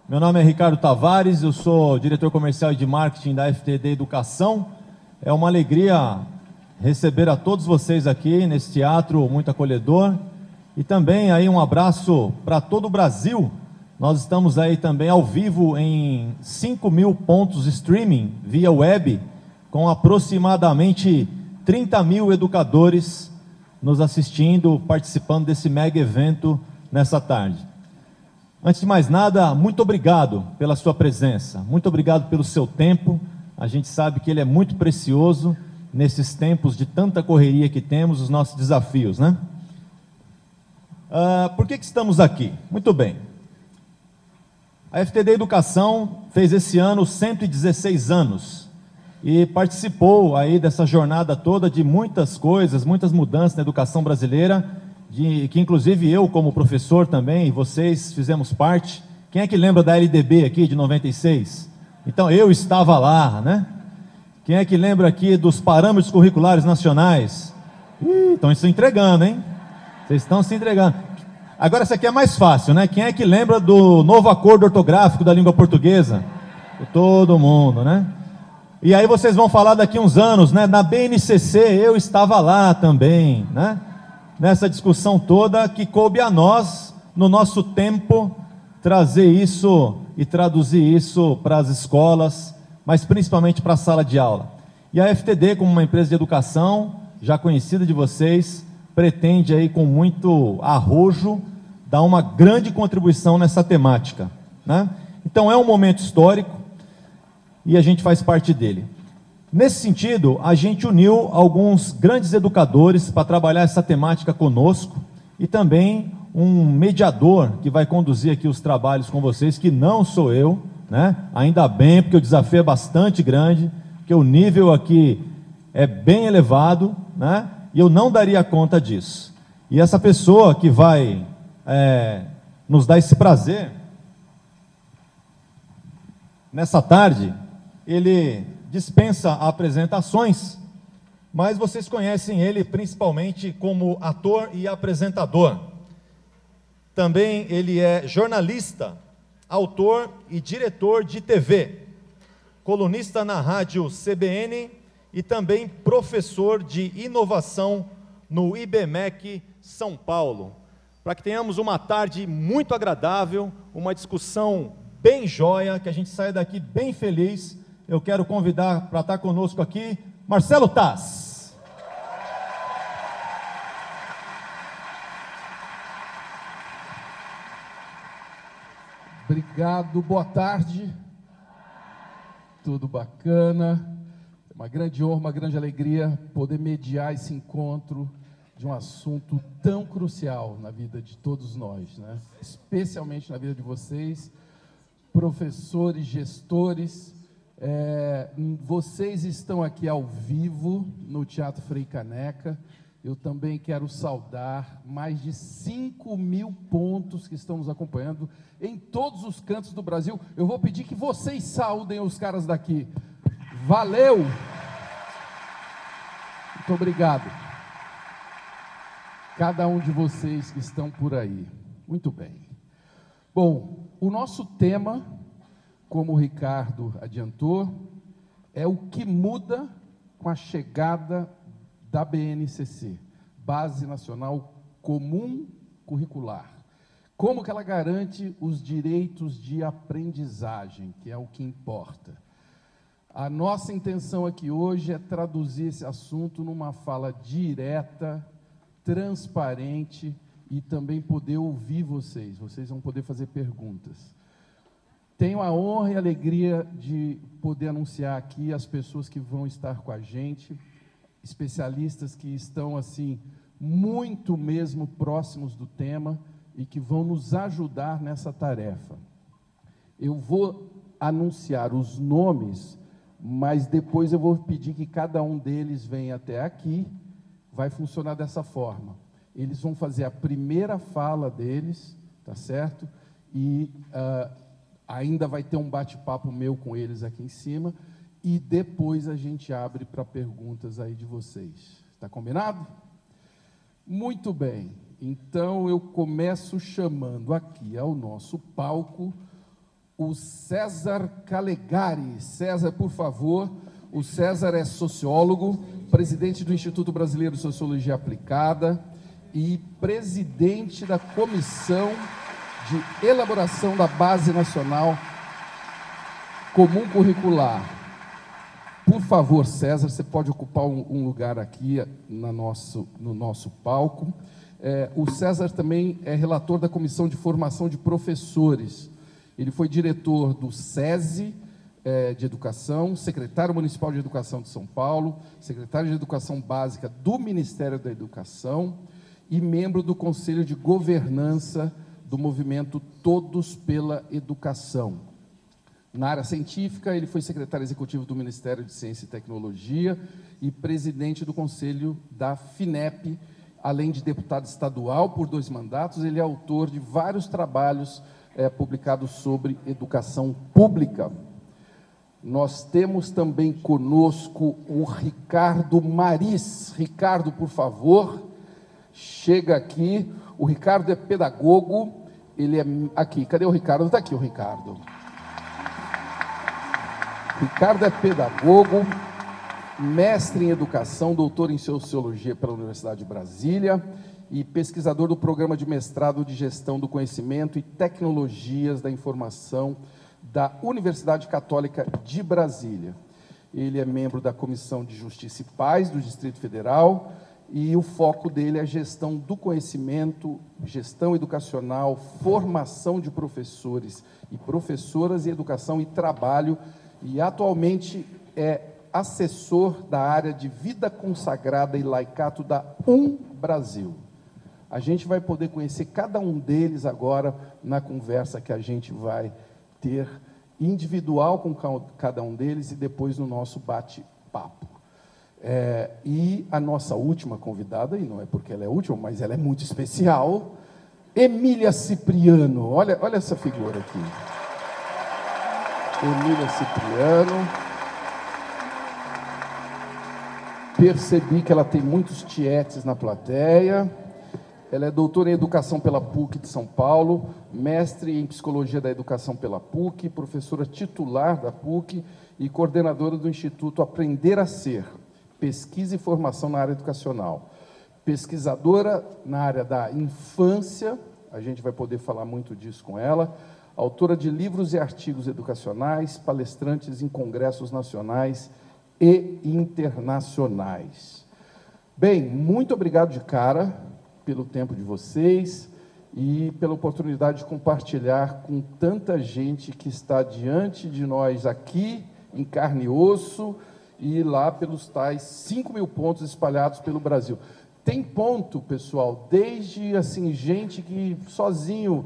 Meu nome é Ricardo Tavares, eu sou diretor comercial e de marketing da FTD Educação. É uma alegria receber a todos vocês aqui nesse teatro muito acolhedor e também aí um abraço para todo o Brasil. Nós estamos aí também ao vivo em 5.000 pontos streaming via web, com aproximadamente 30.000 educadores nos assistindo, participando desse mega evento nessa tarde. Antes de mais nada, muito obrigado pela sua presença, muito obrigado pelo seu tempo. A gente sabe que ele é muito precioso nesses tempos de tanta correria que temos, os nossos desafios, né? Por que estamos aqui? Muito bem. A FTD Educação fez esse ano 116 anos e participou aí dessa jornada toda de muitas coisas, muitas mudanças na educação brasileira, que inclusive eu como professor também, e vocês fizemos parte. Quem é que lembra da LDB aqui de 96? Então eu estava lá, né? Quem é que lembra aqui dos parâmetros curriculares nacionais? Estão se entregando, hein? Vocês estão se entregando. Agora essa aqui é mais fácil, né? Quem é que lembra do novo acordo ortográfico da língua portuguesa? Todo mundo, né? E aí vocês vão falar daqui uns anos, né? Na BNCC eu estava lá também, né? Nessa discussão toda que coube a nós, no nosso tempo, trazer isso e traduzir isso para as escolas, mas principalmente para a sala de aula. E a FTD, como uma empresa de educação, já conhecida de vocês, pretende aí com muito arrojo dar uma grande contribuição nessa temática, né? Então é um momento histórico e a gente faz parte dele. Nesse sentido, a gente uniu alguns grandes educadores para trabalhar essa temática conosco e também um mediador que vai conduzir aqui os trabalhos com vocês, que não sou eu, né? Ainda bem, porque o desafio é bastante grande, porque o nível aqui é bem elevado, né? E eu não daria conta disso. E essa pessoa que vai nos dar esse prazer, nessa tarde, ele dispensa apresentações, mas vocês conhecem ele principalmente como ator e apresentador. Também ele é jornalista, autor e diretor de TV, colunista na rádio CBN e também professor de inovação no IBMEC São Paulo. Para que tenhamos uma tarde muito agradável, uma discussão bem joia, que a gente saia daqui bem feliz, eu quero convidar para estar conosco aqui, Marcelo Taz. Obrigado, boa tarde. Tudo bacana. É uma grande honra, uma grande alegria poder mediar esse encontro de um assunto tão crucial na vida de todos nós, né? Especialmente na vida de vocês, professores, gestores. Vocês estão aqui ao vivo no Teatro Frei Caneca. Eu também quero saudar mais de 5.000 pontos que estão nos acompanhando em todos os cantos do Brasil. Eu vou pedir que vocês saudem os caras daqui. Valeu! Muito obrigado. Cada um de vocês que estão por aí. Muito bem. Bom, o nosso tema, como o Ricardo adiantou, é o que muda com a chegada da BNCC, Base Nacional Comum Curricular. Como que ela garante os direitos de aprendizagem, que é o que importa. A nossa intenção aqui hoje é traduzir esse assunto numa fala direta, transparente e também poder ouvir vocês. Vocês vão poder fazer perguntas. Tenho a honra e a alegria de poder anunciar aqui as pessoas que vão estar com a gente, especialistas que estão, assim, muito mesmo próximos do tema e que vão nos ajudar nessa tarefa. Eu vou anunciar os nomes, mas depois eu vou pedir que cada um deles venha até aqui. Vai funcionar dessa forma. Eles vão fazer a primeira fala deles, tá certo? E ainda vai ter um bate-papo meu com eles aqui em cima, e depois a gente abre para perguntas aí de vocês. Está combinado? Muito bem. Então eu começo chamando aqui ao nosso palco o César Calegari. César, por favor. O César é sociólogo, presidente do Instituto Brasileiro de Sociologia Aplicada e presidente da Comissão de Elaboração da Base Nacional Comum Curricular. Por favor, César, você pode ocupar um lugar aqui no nosso palco. O César também é relator da Comissão de Formação de Professores. Ele foi diretor do SESI de Educação, secretário municipal de Educação de São Paulo, secretário de Educação Básica do Ministério da Educação e membro do Conselho de Governança do movimento Todos pela Educação. Na área científica, ele foi secretário executivo do Ministério de Ciência e Tecnologia e presidente do Conselho da FINEP, além de deputado estadual por 2 mandatos. Ele é autor de vários trabalhos publicados sobre educação pública. Nós temos também conosco o Ricardo Maris. Ricardo, por favor, chega aqui. O Ricardo é pedagogo, ele é aqui. Cadê o Ricardo? Está aqui o Ricardo. Ricardo é pedagogo, mestre em educação, doutor em sociologia pela Universidade de Brasília e pesquisador do programa de mestrado de gestão do conhecimento e tecnologias da informação da Universidade Católica de Brasília. Ele é membro da Comissão de Justiça e Paz do Distrito Federal e o foco dele é gestão do conhecimento, gestão educacional, formação de professores e professoras e educação e trabalho, e atualmente é assessor da área de vida consagrada e laicato da Brasil. A gente vai poder conhecer cada um deles agora na conversa que a gente vai ter individual com cada um deles e depois no nosso bate-papo. E a nossa última convidada, e não é porque ela é última, mas ela é muito especial, Emília Cipriano. Olha essa figura aqui. Emília Cipriano. Percebi que ela tem muitos tietes na plateia. Ela é doutora em Educação pela PUC de São Paulo, mestre em Psicologia da Educação pela PUC, professora titular da PUC e coordenadora do Instituto Aprender a Ser, pesquisa e formação na área educacional. Pesquisadora na área da infância, a gente vai poder falar muito disso com ela, autora de livros e artigos educacionais, palestrantes em congressos nacionais e internacionais. Bem, muito obrigado de cara pelo tempo de vocês e pela oportunidade de compartilhar com tanta gente que está diante de nós aqui, em carne e osso, e lá pelos tais 5.000 pontos espalhados pelo Brasil. Tem ponto, pessoal, desde assim, gente que sozinho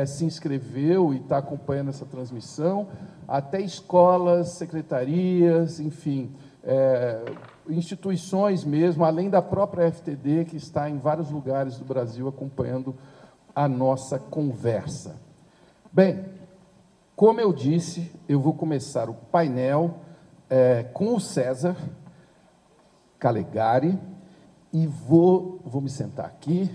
se inscreveu e está acompanhando essa transmissão, até escolas, secretarias, enfim, instituições mesmo, além da própria FTD, que está em vários lugares do Brasil acompanhando a nossa conversa. Bem, como eu disse, eu vou começar o painel com o César Calegari e vou me sentar aqui,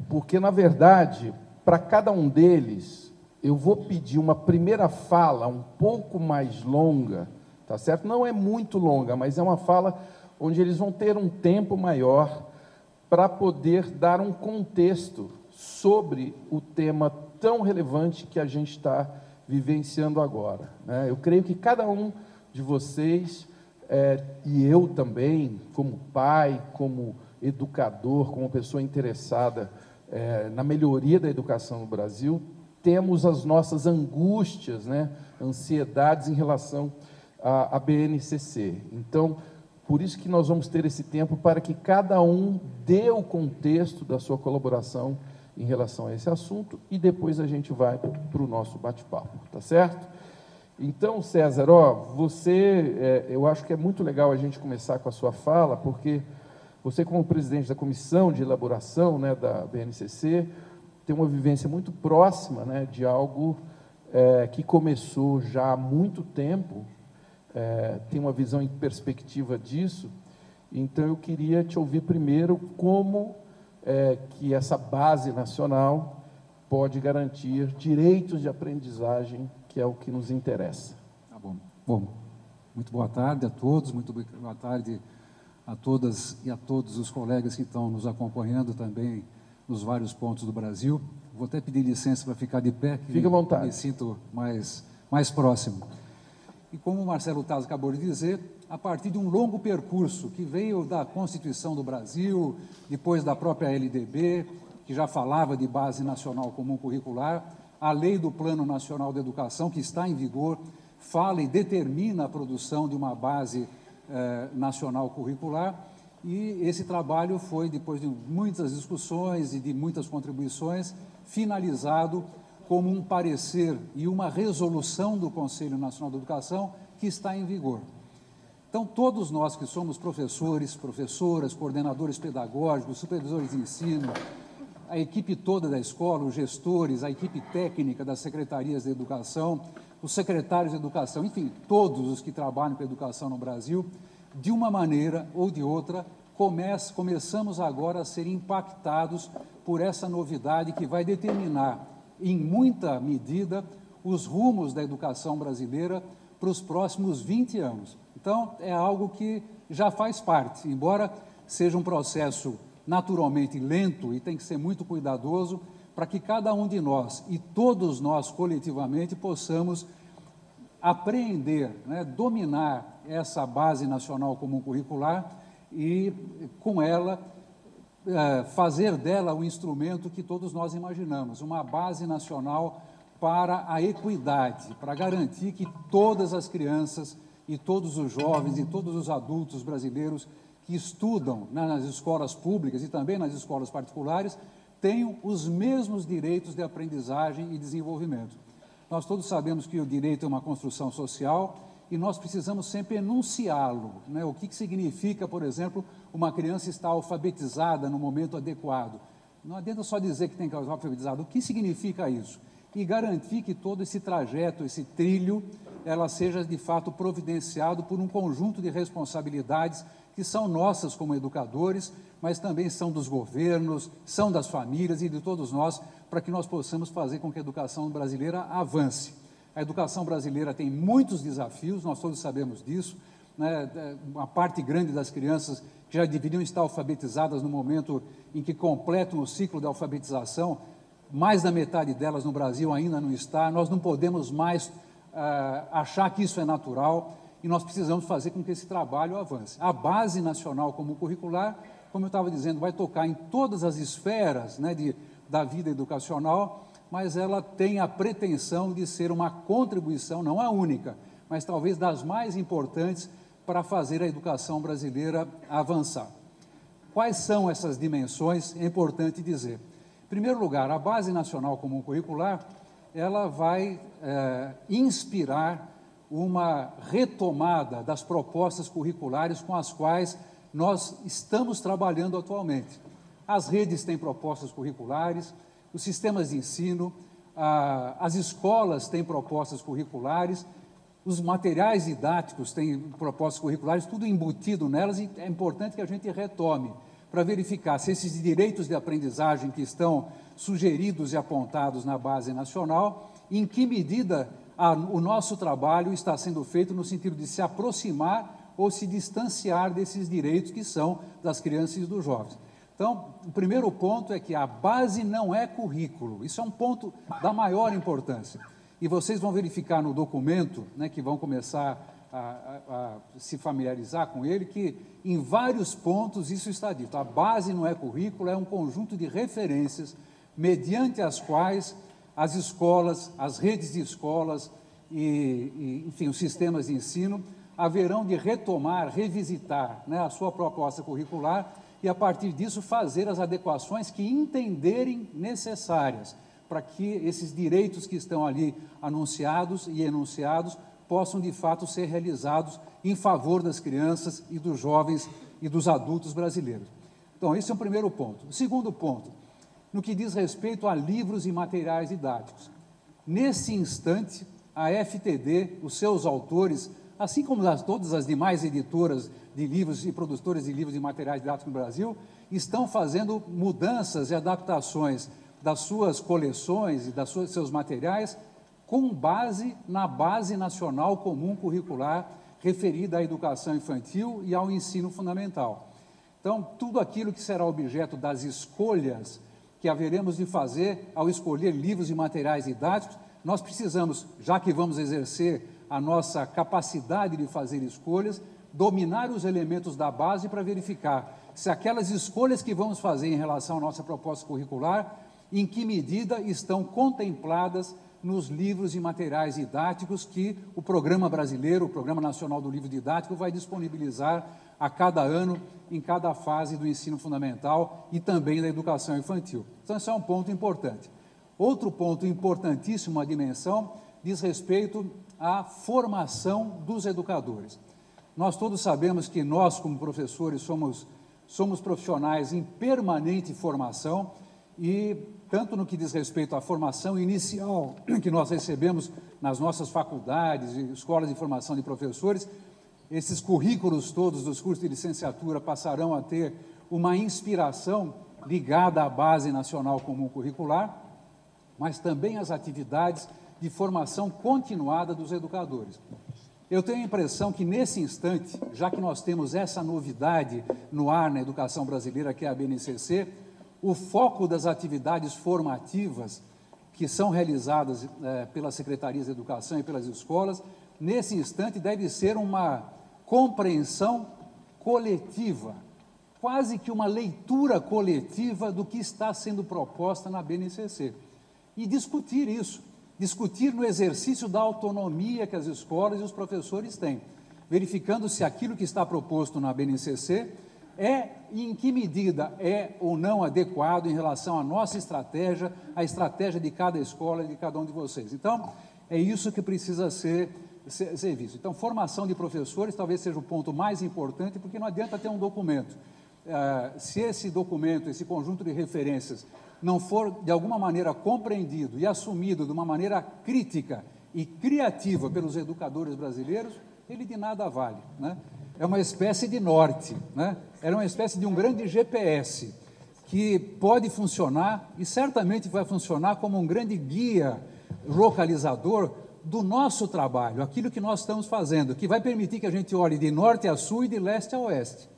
porque, na verdade, para cada um deles, eu vou pedir uma primeira fala um pouco mais longa, tá certo? Não é muito longa, mas é uma fala onde eles vão ter um tempo maior para poder dar um contexto sobre o tema tão relevante que a gente está vivenciando agora, né? Eu creio que cada um de vocês, e eu também, como pai, como educador, como pessoa interessada na melhoria da educação no Brasil, temos as nossas angústias, né, ansiedades em relação à BNCC. Então, por isso que nós vamos ter esse tempo para que cada um dê o contexto da sua colaboração em relação a esse assunto e depois a gente vai para o nosso bate-papo, tá certo? Então, César, eu acho que é muito legal a gente começar com a sua fala, porque você, como presidente da comissão de elaboração, né, da BNCC, tem uma vivência muito próxima, né, de algo que começou já há muito tempo, tem uma visão em perspectiva disso. Então, eu queria te ouvir primeiro como que essa base nacional pode garantir direitos de aprendizagem que é o que nos interessa. Tá bom. Bom, muito boa tarde a todos, muito boa tarde a todas e a todos os colegas que estão nos acompanhando também nos vários pontos do Brasil. Vou até pedir licença para ficar de pé, que Fique à vontade. me sinto mais próximo. E como o Marcelo Taz acabou de dizer, a partir de um longo percurso que veio da Constituição do Brasil, depois da própria LDB, que já falava de Base Nacional Comum Curricular, a Lei do Plano Nacional de Educação, que está em vigor, fala e determina a produção de uma base nacional curricular, e esse trabalho foi, depois de muitas discussões e de muitas contribuições, finalizado como um parecer e uma resolução do Conselho Nacional de Educação que está em vigor. Então, todos nós que somos professores, professoras, coordenadores pedagógicos, supervisores de ensino, a equipe toda da escola, os gestores, a equipe técnica das secretarias de educação, os secretários de educação, enfim, todos os que trabalham com a educação no Brasil, de uma maneira ou de outra, começamos agora a ser impactados por essa novidade que vai determinar, em muita medida, os rumos da educação brasileira para os próximos 20 anos. Então, é algo que já faz parte, embora seja um processo naturalmente lento e tem que ser muito cuidadoso para que cada um de nós e todos nós coletivamente possamos apreender, né, dominar essa Base Nacional Comum Curricular e, com ela, fazer dela o instrumento que todos nós imaginamos, uma base nacional para a equidade, para garantir que todas as crianças e todos os jovens e todos os adultos brasileiros que estudam nas escolas públicas e também nas escolas particulares tenham os mesmos direitos de aprendizagem e desenvolvimento. Nós todos sabemos que o direito é uma construção social e nós precisamos sempre enunciá-lo, né? O que significa, por exemplo, uma criança estar alfabetizada no momento adequado. Não adianta só dizer que tem que estar alfabetizada. O que significa isso? E garantir que todo esse trajeto, esse trilho, ela seja de fato providenciado por um conjunto de responsabilidades que são nossas como educadores, mas também são dos governos, são das famílias e de todos nós, para que nós possamos fazer com que a educação brasileira avance. A educação brasileira tem muitos desafios, nós todos sabemos disso, né? Uma parte grande das crianças que já deveriam estar alfabetizadas no momento em que completam o ciclo de alfabetização, mais da metade delas no Brasil ainda não está. Nós não podemos mais achar que isso é natural e nós precisamos fazer com que esse trabalho avance. A Base Nacional Comum Curricular, como eu estava dizendo, vai tocar em todas as esferas, né, da vida educacional, mas ela tem a pretensão de ser uma contribuição, não a única, mas talvez das mais importantes para fazer a educação brasileira avançar. Quais são essas dimensões? É importante dizer. Em primeiro lugar, a Base Nacional Comum Curricular, ela vai inspirar uma retomada das propostas curriculares com as quais nós estamos trabalhando atualmente. As redes têm propostas curriculares, os sistemas de ensino, as escolas têm propostas curriculares, os materiais didáticos têm propostas curriculares, tudo embutido nelas, e é importante que a gente retome para verificar se esses direitos de aprendizagem que estão sugeridos e apontados na Base Nacional, em que medida o nosso trabalho está sendo feito no sentido de se aproximar ou se distanciar desses direitos que são das crianças e dos jovens. Então, o primeiro ponto é que a base não é currículo. Isso é um ponto da maior importância. E vocês vão verificar no documento, né, que vão começar a se familiarizar com ele, que em vários pontos isso está dito. A base não é currículo, é um conjunto de referências mediante as quais as escolas, as redes de escolas enfim, os sistemas de ensino haverão de retomar, revisitar, né, a sua proposta curricular e, a partir disso, fazer as adequações que entenderem necessárias para que esses direitos que estão ali anunciados e enunciados possam, de fato, ser realizados em favor das crianças e dos jovens e dos adultos brasileiros. Então, esse é o primeiro ponto. O segundo ponto, no que diz respeito a livros e materiais didáticos. Nesse instante, a FTD, os seus autores, assim como todas as demais editoras de livros e produtoras de livros e materiais didáticos no Brasil, estão fazendo mudanças e adaptações das suas coleções e seus materiais com base na Base Nacional Comum Curricular referida à educação infantil e ao ensino fundamental. Então, tudo aquilo que será objeto das escolhas que haveremos de fazer ao escolher livros e materiais didáticos, nós precisamos, já que vamos exercer a nossa capacidade de fazer escolhas, dominar os elementos da base para verificar se aquelas escolhas que vamos fazer em relação à nossa proposta curricular, em que medida estão contempladas nos livros e materiais didáticos que o Programa Brasileiro, o Programa Nacional do Livro Didático, vai disponibilizar a cada ano, em cada fase do ensino fundamental e também da educação infantil. Então, esse é um ponto importante. Outro ponto importantíssimo, a dimensão, diz respeito à formação dos educadores. Nós todos sabemos que nós, como professores, somos profissionais em permanente formação e, tanto no que diz respeito à formação inicial que nós recebemos nas nossas faculdades e escolas de formação de professores, esses currículos todos dos cursos de licenciatura passarão a ter uma inspiração ligada à Base Nacional Comum Curricular, mas também as atividades de formação continuada dos educadores. Eu tenho a impressão que, nesse instante, já que nós temos essa novidade no ar na educação brasileira, que é a BNCC, o foco das atividades formativas que são realizadas pelas secretarias de educação e pelas escolas, nesse instante deve ser uma compreensão coletiva, quase que uma leitura coletiva do que está sendo proposta na BNCC. E discutir isso, discutir no exercício da autonomia que as escolas e os professores têm, verificando se aquilo que está proposto na BNCC e em que medida é ou não adequado em relação à nossa estratégia, à estratégia de cada escola e de cada um de vocês. Então, é isso que precisa ser visto. Então, formação de professores talvez seja o ponto mais importante, porque não adianta ter um documento. Se esse documento, esse conjunto de referências, não for de alguma maneira compreendido e assumido de uma maneira crítica e criativa pelos educadores brasileiros, ele de nada vale, né? É uma espécie de norte, né? É uma espécie de um grande GPS que pode funcionar e certamente vai funcionar como um grande guia localizador do nosso trabalho, aquilo que nós estamos fazendo, que vai permitir que a gente olhe de norte a sul e de leste a oeste.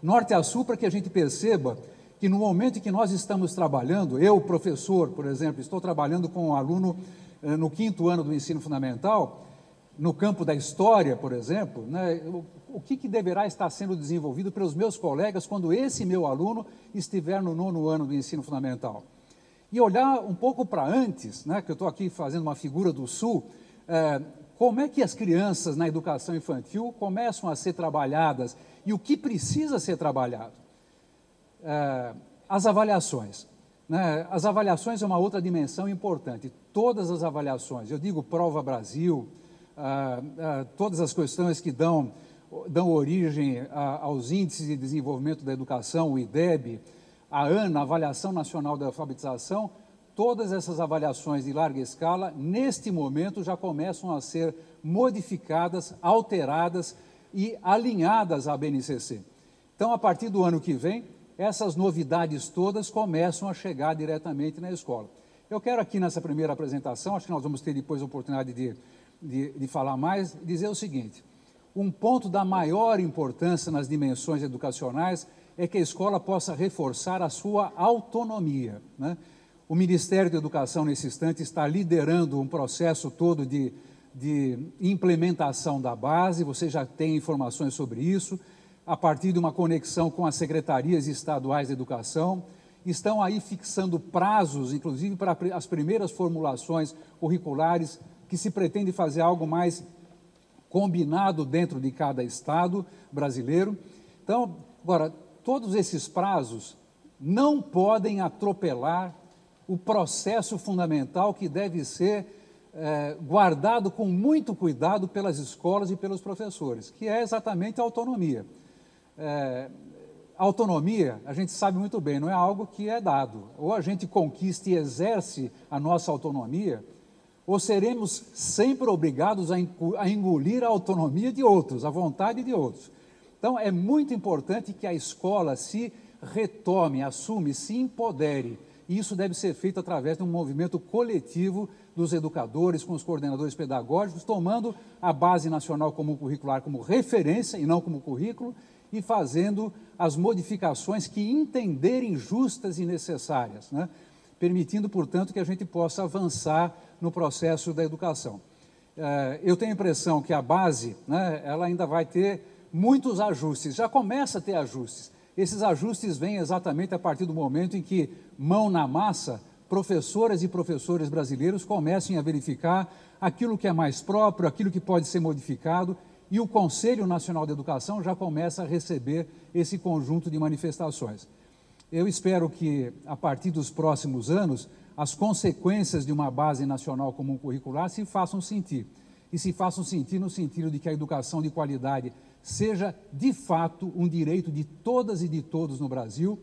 Norte a sul, para que a gente perceba que no momento em que nós estamos trabalhando, eu, professor, por exemplo, estou trabalhando com um aluno no 5º ano do ensino fundamental, no campo da história, por exemplo, né, o que deverá estar sendo desenvolvido pelos meus colegas quando esse meu aluno estiver no 9º ano do ensino fundamental. E olhar um pouco para antes, né, que eu estou aqui fazendo uma figura do Sul, como é que as crianças na educação infantil começam a ser trabalhadas e o que precisa ser trabalhado. As avaliações. Né? As avaliações é uma outra dimensão importante. Todas as avaliações, eu digo Prova Brasil, todas as questões que dão origem aos índices de desenvolvimento da educação, o IDEB, a ANA, a Avaliação Nacional da Alfabetização, todas essas avaliações de larga escala, neste momento, já começam a ser modificadas, alteradas e alinhadas à BNCC. Então, a partir do ano que vem, essas novidades todas começam a chegar diretamente na escola. Eu quero aqui nessa primeira apresentação, acho que nós vamos ter depois a oportunidade de falar mais, dizer o seguinte: um ponto da maior importância nas dimensões educacionais é que a escola possa reforçar a sua autonomia, né? O Ministério da Educação, nesse instante, está liderando um processo todo de implementação da base, você já tem informações sobre isso, a partir de uma conexão com as secretarias estaduais de educação, estão aí fixando prazos, inclusive para as primeiras formulações curriculares, que se pretende fazer algo mais combinado dentro de cada estado brasileiro. Então, agora, todos esses prazos não podem atropelar o processo fundamental que deve ser guardado com muito cuidado pelas escolas e pelos professores, que é exatamente a autonomia. A autonomia, a gente sabe muito bem, não é algo que é dado. Ou a gente conquista e exerce a nossa autonomia, ou seremos sempre obrigados a engolir a autonomia de outros, a vontade de outros. Então, é muito importante que a escola se retome, assume, se empodere. E isso deve ser feito através de um movimento coletivo dos educadores, com os coordenadores pedagógicos, tomando a Base Nacional Comum Curricular como referência e não como currículo, e fazendo as modificações que entenderem justas e necessárias, né? Permitindo, portanto, que a gente possa avançar no processo da educação. Eu tenho a impressão que a base, né, ela ainda vai ter muitos ajustes, já começa a ter ajustes. Esses ajustes vêm exatamente a partir do momento em que, mão na massa, professoras e professores brasileiros comecem a verificar aquilo que é mais próprio, aquilo que pode ser modificado, e o Conselho Nacional de Educação já começa a receber esse conjunto de manifestações. Eu espero que, a partir dos próximos anos, as consequências de uma base nacional comum curricular se façam sentir. E se façam sentir no sentido de que a educação de qualidade seja, de fato, um direito de todas e de todos no Brasil,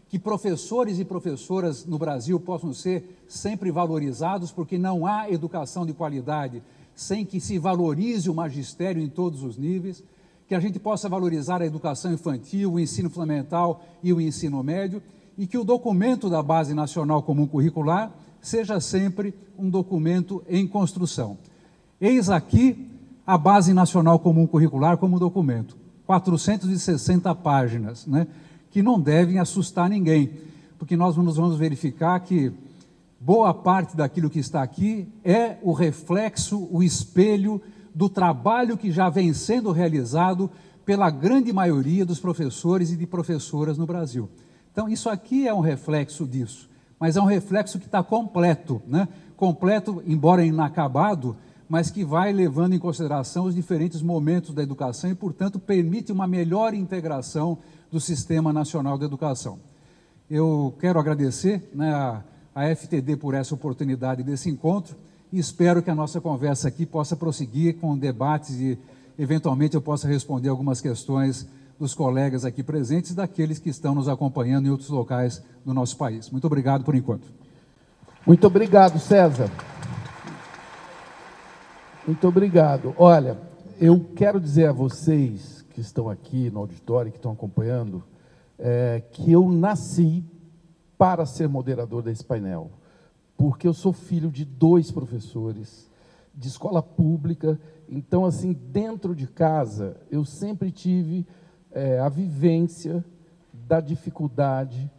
que professores e professoras no Brasil possam ser sempre valorizados, porque não há educação de qualidade sem que se valorize o magistério em todos os níveis, que a gente possa valorizar a educação infantil, o ensino fundamental e o ensino médio, e que o documento da Base Nacional Comum Curricular seja sempre um documento em construção. Eis aqui a Base Nacional Comum Curricular como documento, 460 páginas, né, que não devem assustar ninguém, porque nós vamos verificar que boa parte daquilo que está aqui é o reflexo, o espelho do trabalho que já vem sendo realizado pela grande maioria dos professores e de professoras no Brasil. Então, isso aqui é um reflexo disso, mas é um reflexo que está completo, né? Completo, embora inacabado, mas que vai levando em consideração os diferentes momentos da educação e, portanto, permite uma melhor integração do Sistema Nacional de Educação. Eu quero agradecer, né, a FTD por essa oportunidade desse encontro e espero que a nossa conversa aqui possa prosseguir com debates e, eventualmente, eu possa responder algumas questões dos colegas aqui presentes e daqueles que estão nos acompanhando em outros locais do nosso país. Muito obrigado por enquanto. Muito obrigado, César. Muito obrigado. Olha, eu quero dizer a vocês que estão aqui no auditório, que estão acompanhando, que eu nasci para ser moderador desse painel, porque eu sou filho de 2 professores de escola pública, então, assim, dentro de casa, eu sempre tive a vivência da dificuldade,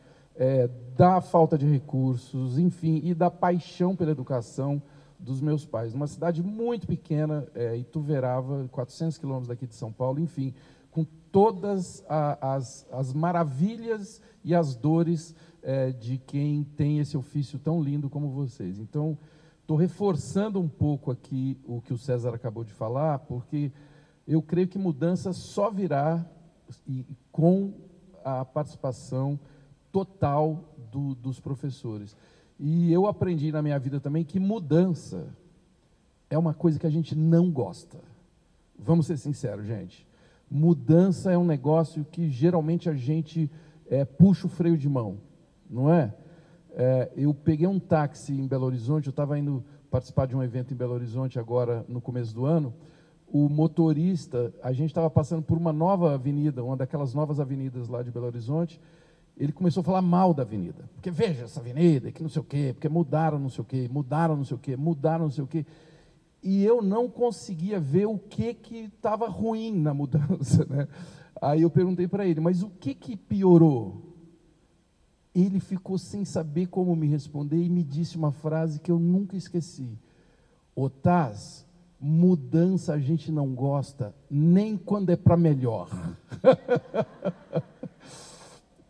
da falta de recursos, enfim, e da paixão pela educação dos meus pais. Uma cidade muito pequena, Ituverava, 400 quilômetros daqui de São Paulo, enfim, com todas as maravilhas e as dores de quem tem esse ofício tão lindo como vocês. Então, estou reforçando um pouco aqui o que o César acabou de falar, porque eu creio que mudança só virá com a participação total dos professores. E eu aprendi na minha vida também que mudança é uma coisa que a gente não gosta. Vamos ser sinceros, gente. Mudança é um negócio que geralmente a gente puxa o freio de mão, não é? Eu peguei um táxi em Belo Horizonte, eu estava indo participar de um evento em Belo Horizonte agora no começo do ano. O motorista, a gente estava passando por uma nova avenida, uma daquelas novas avenidas lá de Belo Horizonte, ele começou a falar mal da avenida, porque veja essa avenida, que não sei o quê, porque mudaram não sei o quê, mudaram não sei o quê, mudaram não sei o quê, e eu não conseguia ver o que estava ruim na mudança, né? Aí eu perguntei para ele, mas o que piorou? Ele ficou sem saber como me responder e me disse uma frase que eu nunca esqueci. Otás, mudança a gente não gosta, nem quando é para melhor.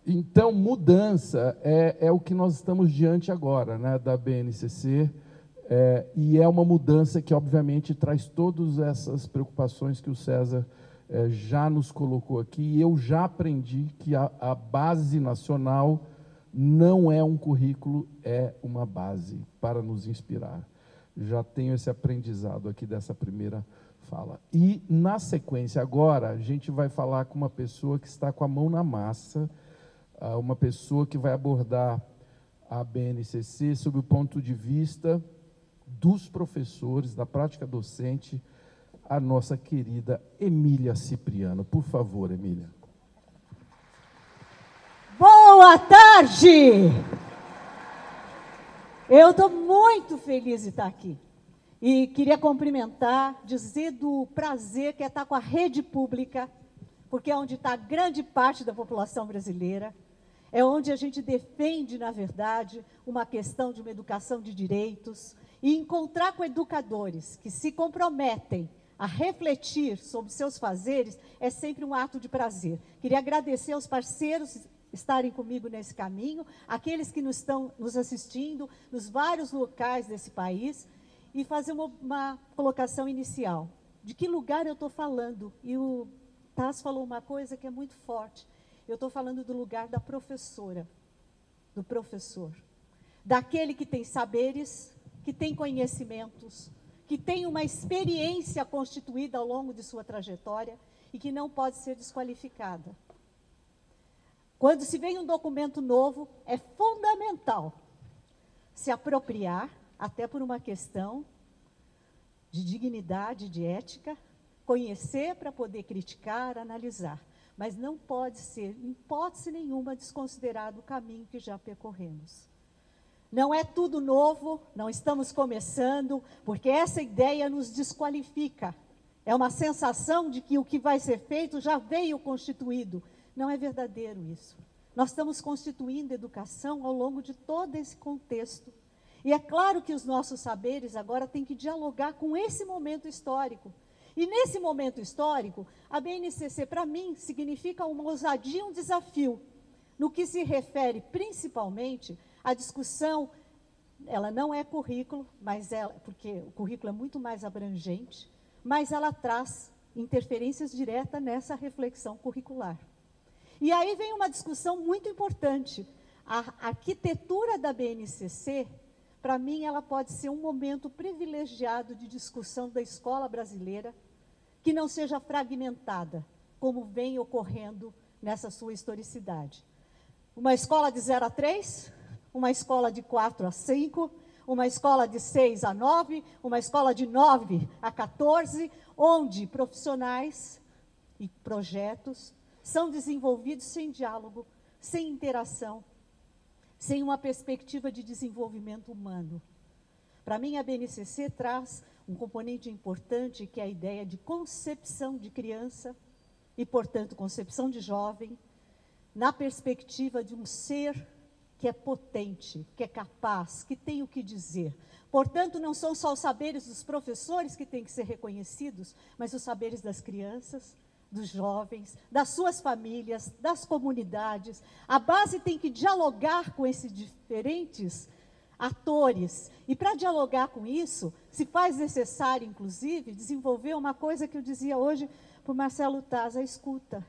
Então, mudança é o que nós estamos diante agora, né, da BNCC, e é uma mudança que, obviamente, traz todas essas preocupações que o César já nos colocou aqui, e eu já aprendi que a base nacional não é um currículo, é uma base para nos inspirar. Já tenho esse aprendizado aqui dessa primeira fala. E, na sequência, agora, a gente vai falar com uma pessoa que está com a mão na massa, uma pessoa que vai abordar a BNCC sob o ponto de vista dos professores, da prática docente, a nossa querida Emília Cipriano. Por favor, Emília. Boa tarde! Eu estou muito feliz de estar aqui. E queria cumprimentar, dizer do prazer que é estar com a rede pública, porque é onde está grande parte da população brasileira, é onde a gente defende, na verdade, uma questão de uma educação de direitos, e encontrar com educadores que se comprometem a refletir sobre seus fazeres é sempre um ato de prazer. Queria agradecer aos parceiros estarem comigo nesse caminho, aqueles que nos estão nos assistindo nos vários locais desse país, e fazer uma colocação inicial. De que lugar eu estou falando? E o Taz falou uma coisa que é muito forte. Eu estou falando do lugar da professora, do professor, daquele que tem saberes, que tem conhecimentos, que tem uma experiência constituída ao longo de sua trajetória e que não pode ser desqualificada. Quando se vem um documento novo, é fundamental se apropriar, até por uma questão de dignidade, de ética, conhecer para poder criticar, analisar. Mas não pode ser, em hipótese nenhuma, desconsiderado o caminho que já percorremos. Não é tudo novo, não estamos começando, porque essa ideia nos desqualifica. É uma sensação de que o que vai ser feito já veio constituído. Não é verdadeiro isso. Nós estamos constituindo educação ao longo de todo esse contexto. E é claro que os nossos saberes agora têm que dialogar com esse momento histórico. E nesse momento histórico, a BNCC, para mim, significa uma ousadia, um desafio, no que se refere principalmente à discussão. Ela não é currículo, porque o currículo é muito mais abrangente, mas ela traz interferências diretas nessa reflexão curricular. E aí vem uma discussão muito importante. A arquitetura da BNCC, para mim, ela pode ser um momento privilegiado de discussão da escola brasileira, que não seja fragmentada, como vem ocorrendo nessa sua historicidade. Uma escola de 0 a 3, uma escola de 4 a 5, uma escola de 6 a 9, uma escola de 9 a 14, onde profissionais e projetos são desenvolvidos sem diálogo, sem interação, sem uma perspectiva de desenvolvimento humano. Para mim, a BNCC traz um componente importante, que é a ideia de concepção de criança e, portanto, concepção de jovem, na perspectiva de um ser que é potente, que é capaz, que tem o que dizer. Portanto, não são só os saberes dos professores que têm que ser reconhecidos, mas os saberes das crianças, dos jovens, das suas famílias, das comunidades. A base tem que dialogar com esses diferentes atores. E para dialogar com isso, se faz necessário, inclusive, desenvolver uma coisa que eu dizia hoje para o Marcelo Taz, a escuta.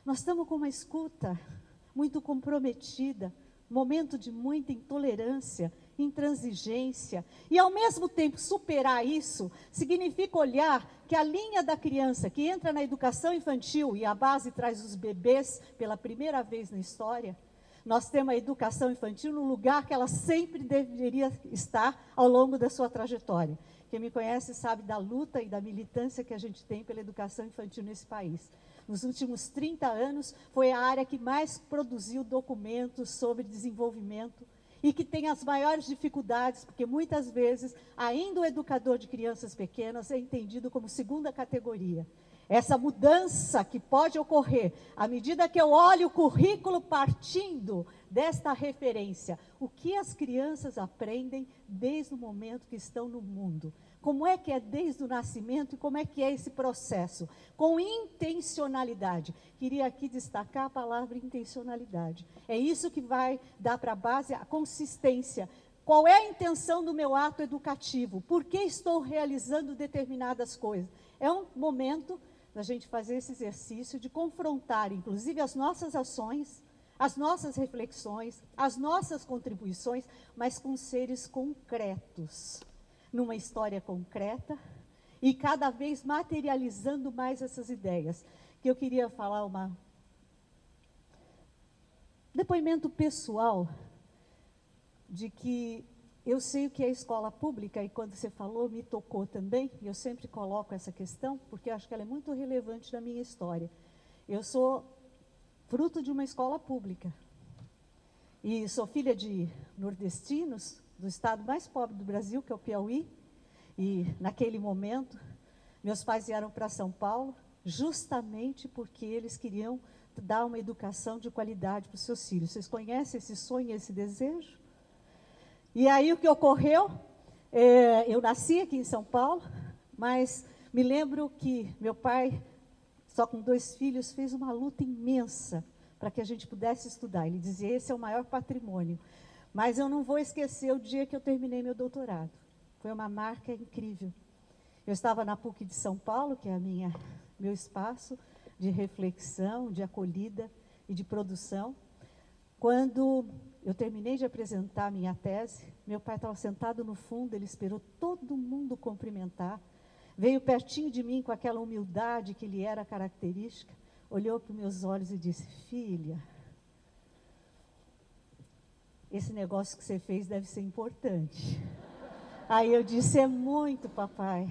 Nós estamos com uma escuta muito comprometida, momento de muita intolerância, intransigência, e ao mesmo tempo superar isso significa olhar que a linha da criança que entra na educação infantil, e a base traz os bebês pela primeira vez na história, nós temos a educação infantil no lugar que ela sempre deveria estar ao longo da sua trajetória. Quem me conhece sabe da luta e da militância que a gente tem pela educação infantil nesse país. Nos últimos 30 anos, foi a área que mais produziu documentos sobre desenvolvimento e que tem as maiores dificuldades, porque muitas vezes ainda o educador de crianças pequenas é entendido como segunda categoria. Essa mudança que pode ocorrer à medida que eu olho o currículo partindo desta referência, o que as crianças aprendem desde o momento que estão no mundo. Como é que é desde o nascimento e como é que é esse processo? Com intencionalidade. Queria aqui destacar a palavra intencionalidade. É isso que vai dar para a base a consistência. Qual é a intenção do meu ato educativo? Por que estou realizando determinadas coisas? É um momento da gente fazer esse exercício de confrontar, inclusive, as nossas ações, as nossas reflexões, as nossas contribuições, mas com seres concretos, numa história concreta e cada vez materializando mais essas ideias. Que eu queria falar depoimento pessoal de que eu sei o que é escola pública, e quando você falou, me tocou também, e eu sempre coloco essa questão, porque eu acho que ela é muito relevante na minha história. Eu sou fruto de uma escola pública, e sou filha de nordestinos, do estado mais pobre do Brasil, que é o Piauí, e naquele momento, meus pais vieram para São Paulo, justamente porque eles queriam dar uma educação de qualidade para os seus filhos. Vocês conhecem esse sonho, esse desejo? E aí o que ocorreu? Eu nasci aqui em São Paulo, mas me lembro que meu pai, só com 2 filhos, fez uma luta imensa para que a gente pudesse estudar. Ele dizia, esse é o maior patrimônio. Mas eu não vou esquecer o dia que eu terminei meu doutorado. Foi uma marca incrível. Eu estava na PUC de São Paulo, que é meu espaço de reflexão, de acolhida e de produção. Quando eu terminei de apresentar a minha tese, meu pai estava sentado no fundo, ele esperou todo mundo cumprimentar, veio pertinho de mim com aquela humildade que lhe era característica, olhou para os meus olhos e disse, filha, esse negócio que você fez deve ser importante. Aí eu disse, é muito, papai.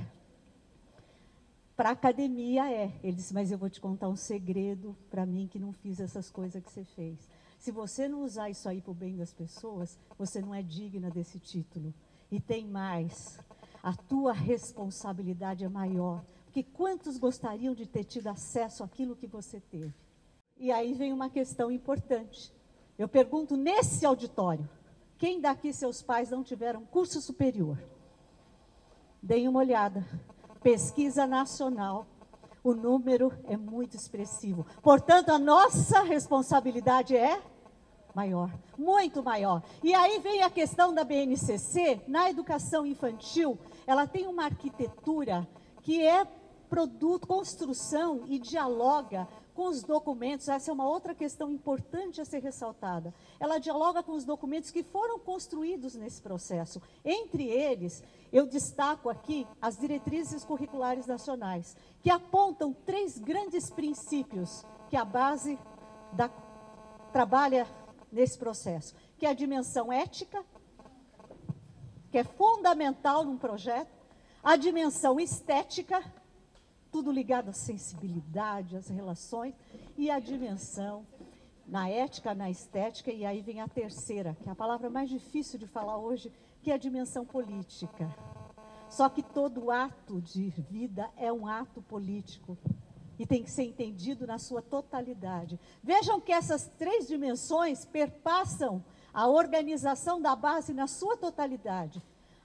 Para a academia é. Ele disse, mas eu vou te contar um segredo para mim que não fiz essas coisas que você fez. Se você não usar isso aí para o bem das pessoas, você não é digna desse título. E tem mais, a tua responsabilidade é maior. Porque quantos gostariam de ter tido acesso àquilo que você teve? E aí vem uma questão importante. Eu pergunto nesse auditório, quem daqui seus pais não tiveram curso superior? Deem uma olhada. Pesquisa nacional, o número é muito expressivo. Portanto, a nossa responsabilidade é maior, muito maior. E aí vem a questão da BNCC, na educação infantil, ela tem uma arquitetura que é produto, construção e dialoga com os documentos. Essa é uma outra questão importante a ser ressaltada. Ela dialoga com os documentos que foram construídos nesse processo. Entre eles, eu destaco aqui as diretrizes curriculares nacionais, que apontam 3 grandes princípios que a base trabalha nesse processo, que é a dimensão ética, que é fundamental num projeto, a dimensão estética, tudo ligado à sensibilidade, às relações, e a dimensão na ética, na estética, e aí vem a terceira, que é a palavra mais difícil de falar hoje, que é a dimensão política. Só que todo ato de vida é um ato político e tem que ser entendido na sua totalidade. Vejam que essas 3 dimensões perpassam a organização da base na sua totalidade.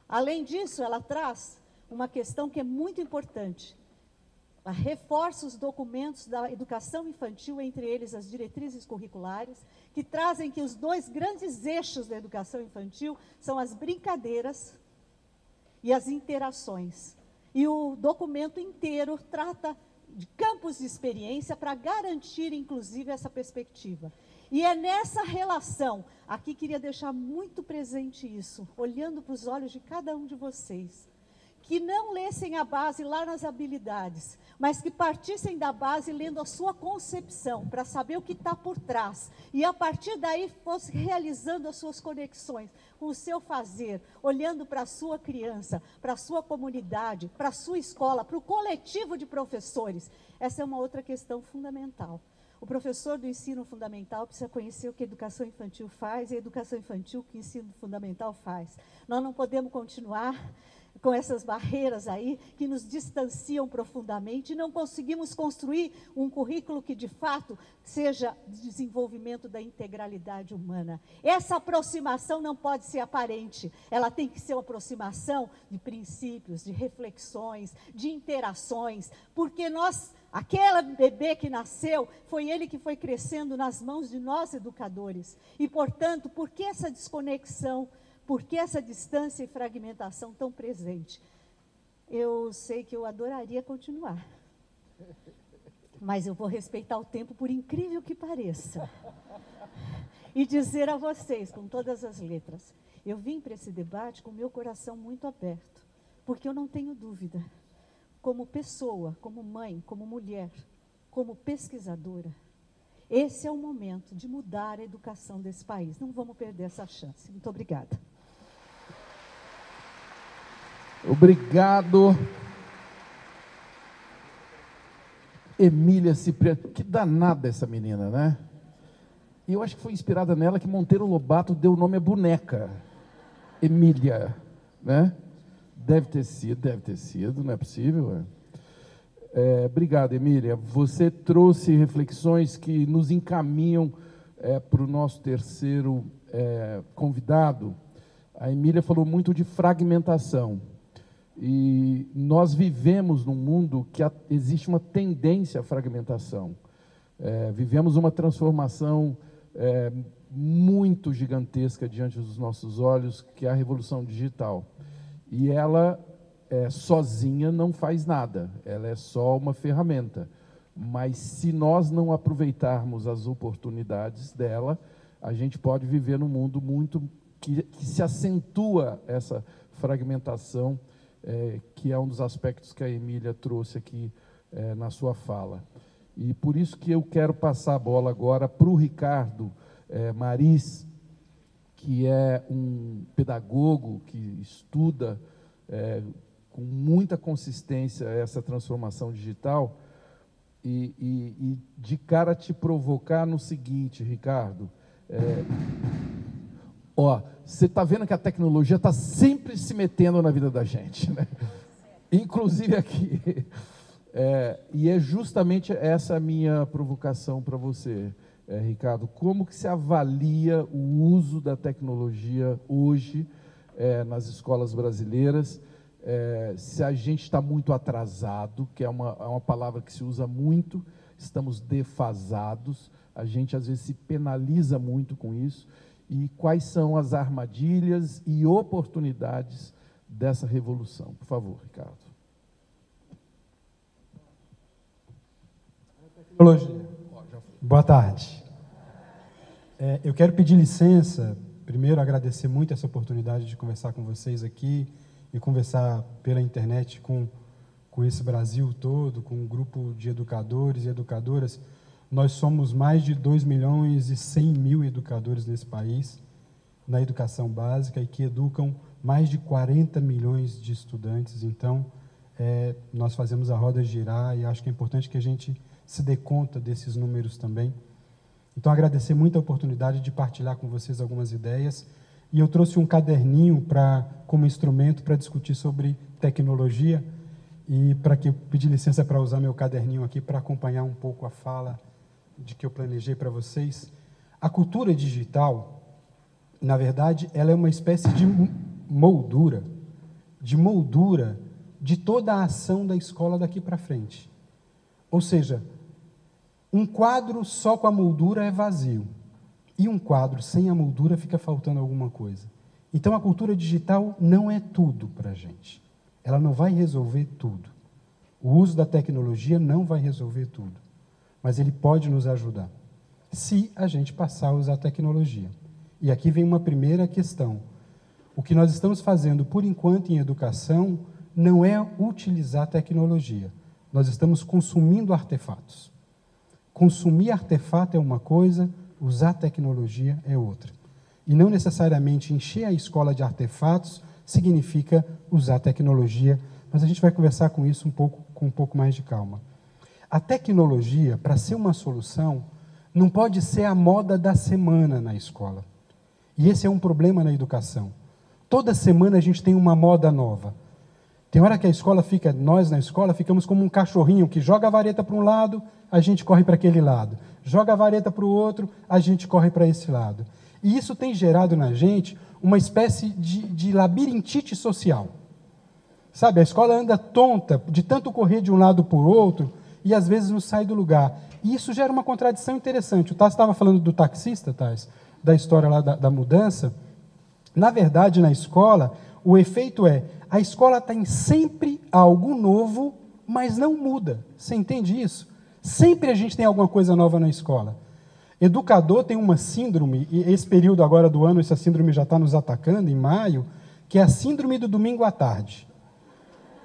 Além disso, ela traz uma questão que é muito importante. Ela reforça os documentos da educação infantil, entre eles as diretrizes curriculares, que trazem que os 2 grandes eixos da educação infantil são as brincadeiras e as interações. E o documento inteiro trata de campos de experiência para garantir, inclusive, essa perspectiva. E é nessa relação, aqui queria deixar muito presente isso, olhando para os olhos de cada um de vocês, que não lessem a base lá nas habilidades, mas que partissem da base lendo a sua concepção, para saber o que está por trás. E a partir daí fosse realizando as suas conexões com o seu fazer, olhando para a sua criança, para a sua comunidade, para a sua escola, para o coletivo de professores. Essa é uma outra questão fundamental. O professor do ensino fundamental precisa conhecer o que a educação infantil faz e a educação infantil o que o ensino fundamental faz. Nós não podemos continuar com essas barreiras aí que nos distanciam profundamente e não conseguimos construir um currículo que, de fato, seja de desenvolvimento da integralidade humana. Essa aproximação não pode ser aparente, ela tem que ser uma aproximação de princípios, de reflexões, de interações, porque aquele bebê que nasceu, foi ele que foi crescendo nas mãos de nós educadores. E, portanto, por que essa desconexão? Por que essa distância e fragmentação tão presente? Eu sei que eu adoraria continuar, mas eu vou respeitar o tempo, por incrível que pareça, e dizer a vocês, com todas as letras, eu vim para esse debate com o meu coração muito aberto, porque eu não tenho dúvida, como pessoa, como mãe, como mulher, como pesquisadora, esse é o momento de mudar a educação desse país. Não vamos perder essa chance. Muito obrigada. Obrigado. Emília Cipriano. Que danada essa menina, né? E eu acho que foi inspirada nela que Monteiro Lobato deu o nome à boneca. Emília, né? Deve ter sido, não é possível? Obrigado, Emília. Você trouxe reflexões que nos encaminham para o nosso terceiro convidado. A Emília falou muito de fragmentação. E nós vivemos num mundo que existe uma tendência à fragmentação. Vivemos uma transformação muito gigantesca diante dos nossos olhos, que é a revolução digital. E ela, sozinha, não faz nada, ela é só uma ferramenta. Mas, se nós não aproveitarmos as oportunidades dela, a gente pode viver num mundo muito que se acentua essa fragmentação, que é um dos aspectos que a Emília trouxe aqui na sua fala. E por isso que eu quero passar a bola agora para o Ricardo Maris, que é um pedagogo que estuda com muita consistência essa transformação digital, e de cara te provocar no seguinte, Ricardo, você está vendo que a tecnologia está sempre se metendo na vida da gente, né? Inclusive aqui. E é justamente essa a minha provocação para você, Ricardo. Como que se avalia o uso da tecnologia hoje nas escolas brasileiras? Se a gente está muito atrasado, que é uma palavra que se usa muito, estamos defasados, a gente às vezes se penaliza muito com isso, e quais são as armadilhas e oportunidades dessa revolução? Por favor, Ricardo. Tecnologia. Boa tarde. Eu quero pedir licença, primeiro agradecer muito essa oportunidade de conversar com vocês aqui e conversar pela internet com esse Brasil todo, com um grupo de educadores e educadoras. Nós somos mais de 2.100.000 educadores nesse país, na educação básica, e que educam mais de 40 milhões de estudantes. Então, nós fazemos a roda girar, e acho que é importante que a gente se dê conta desses números também. Então, agradecer muito a oportunidade de partilhar com vocês algumas ideias. E eu trouxe um caderninho como instrumento para discutir sobre tecnologia, e para que eu pedir licença para usar meu caderninho aqui para acompanhar um pouco a fala de que eu planejei para vocês. A cultura digital, na verdade, ela é uma espécie de moldura de toda a ação da escola daqui para frente. Ou seja, um quadro só com a moldura é vazio, e um quadro sem a moldura fica faltando alguma coisa. Então, a cultura digital não é tudo para a gente. Ela não vai resolver tudo. O uso da tecnologia não vai resolver tudo, mas ele pode nos ajudar, se a gente passar a usar a tecnologia. E aqui vem uma primeira questão. O que nós estamos fazendo, por enquanto, em educação, não é utilizar a tecnologia. Nós estamos consumindo artefatos. Consumir artefato é uma coisa, usar tecnologia é outra. E não necessariamente encher a escola de artefatos significa usar tecnologia, mas a gente vai conversar com isso com um pouco mais de calma. A tecnologia, para ser uma solução, não pode ser a moda da semana na escola. E esse é um problema na educação. Toda semana a gente tem uma moda nova. Tem hora que nós na escola ficamos como um cachorrinho que joga a vareta para um lado, a gente corre para aquele lado. Joga a vareta para o outro, a gente corre para esse lado. E isso tem gerado na gente uma espécie de labirintite social. Sabe, a escola anda tonta de tanto correr de um lado para o outro e às vezes não sai do lugar. E isso gera uma contradição interessante. O Tás estava falando do taxista, Tás, da história lá da mudança. Na verdade, na escola, o efeito a escola tem sempre algo novo, mas não muda. Você entende isso? Sempre a gente tem alguma coisa nova na escola. Educador tem uma síndrome, e esse período agora do ano, essa síndrome já está nos atacando, em maio, que é a síndrome do domingo à tarde.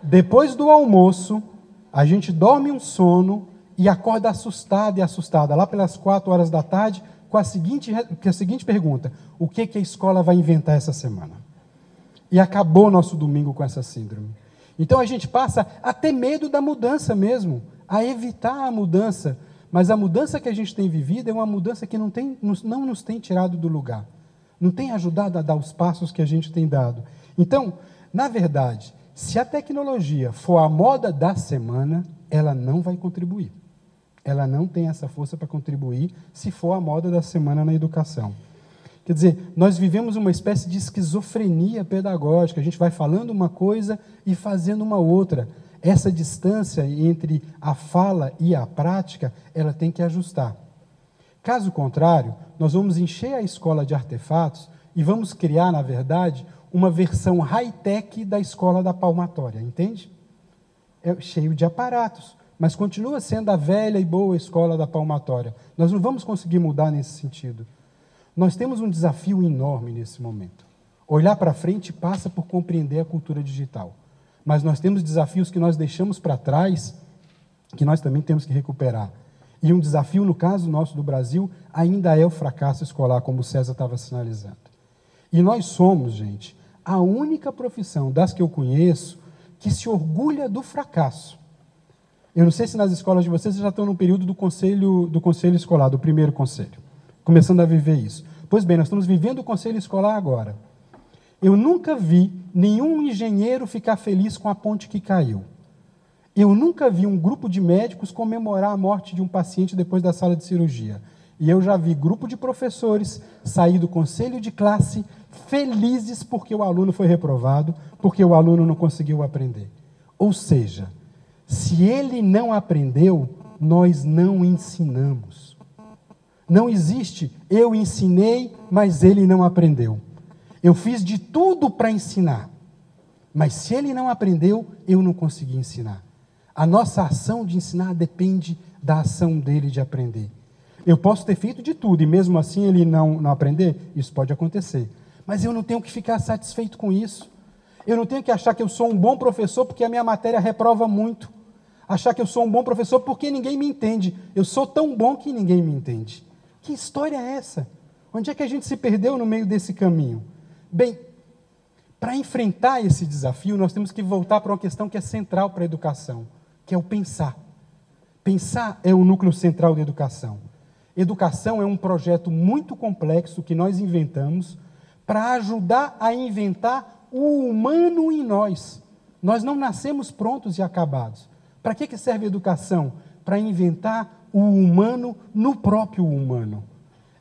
Depois do almoço, a gente dorme um sono e acorda assustado e assustada, lá pelas 4 horas da tarde, com a seguinte pergunta: o que a escola vai inventar essa semana? E acabou nosso domingo com essa síndrome. Então a gente passa a ter medo da mudança mesmo, a evitar a mudança. Mas a mudança que a gente tem vivido é uma mudança que não nos tem tirado do lugar. não tem ajudado a dar os passos que a gente tem dado. Então, na verdade, se a tecnologia for a moda da semana, ela não vai contribuir. Ela não tem essa força para contribuir se for a moda da semana na educação. Quer dizer, nós vivemos uma espécie de esquizofrenia pedagógica. A gente vai falando uma coisa e fazendo uma outra. Essa distância entre a fala e a prática, ela tem que ajustar. Caso contrário, nós vamos encher a escola de artefatos e vamos criar, na verdade, uma versão high-tech da escola da palmatória, entende? É cheio de aparatos, mas continua sendo a velha e boa escola da palmatória. Nós não vamos conseguir mudar nesse sentido. Nós temos um desafio enorme nesse momento. Olhar para frente passa por compreender a cultura digital. Mas nós temos desafios que nós deixamos para trás, que nós também temos que recuperar. E um desafio, no caso nosso do Brasil, ainda é o fracasso escolar, como o César estava sinalizando. E nós somos, gente, a única profissão das que eu conheço que se orgulha do fracasso. Eu não sei se nas escolas de vocês já estão no período do conselho escolar, do primeiro conselho, começando a viver isso. Pois bem, nós estamos vivendo o conselho escolar agora. Eu nunca vi nenhum engenheiro ficar feliz com a ponte que caiu. Eu nunca vi um grupo de médicos comemorar a morte de um paciente depois da sala de cirurgia. E eu já vi grupo de professores sair do conselho de classe felizes porque o aluno foi reprovado, porque o aluno não conseguiu aprender. Ou seja, se ele não aprendeu, nós não ensinamos. Não existe, eu ensinei, mas ele não aprendeu. Eu fiz de tudo para ensinar, mas se ele não aprendeu, eu não consegui ensinar. A nossa ação de ensinar depende da ação dele de aprender. Eu posso ter feito de tudo e mesmo assim ele não aprender? Isso pode acontecer. Mas eu não tenho que ficar satisfeito com isso. Eu não tenho que achar que eu sou um bom professor porque a minha matéria reprova muito. Achar que eu sou um bom professor porque ninguém me entende. Eu sou tão bom que ninguém me entende. Que história é essa? Onde é que a gente se perdeu no meio desse caminho? Bem, para enfrentar esse desafio, nós temos que voltar para uma questão que é central para a educação, que é o pensar. Pensar é o núcleo central da educação. Educação é um projeto muito complexo que nós inventamos para ajudar a inventar o humano em nós. Nós não nascemos prontos e acabados. Para que serve a educação? Para inventar o humano no próprio humano.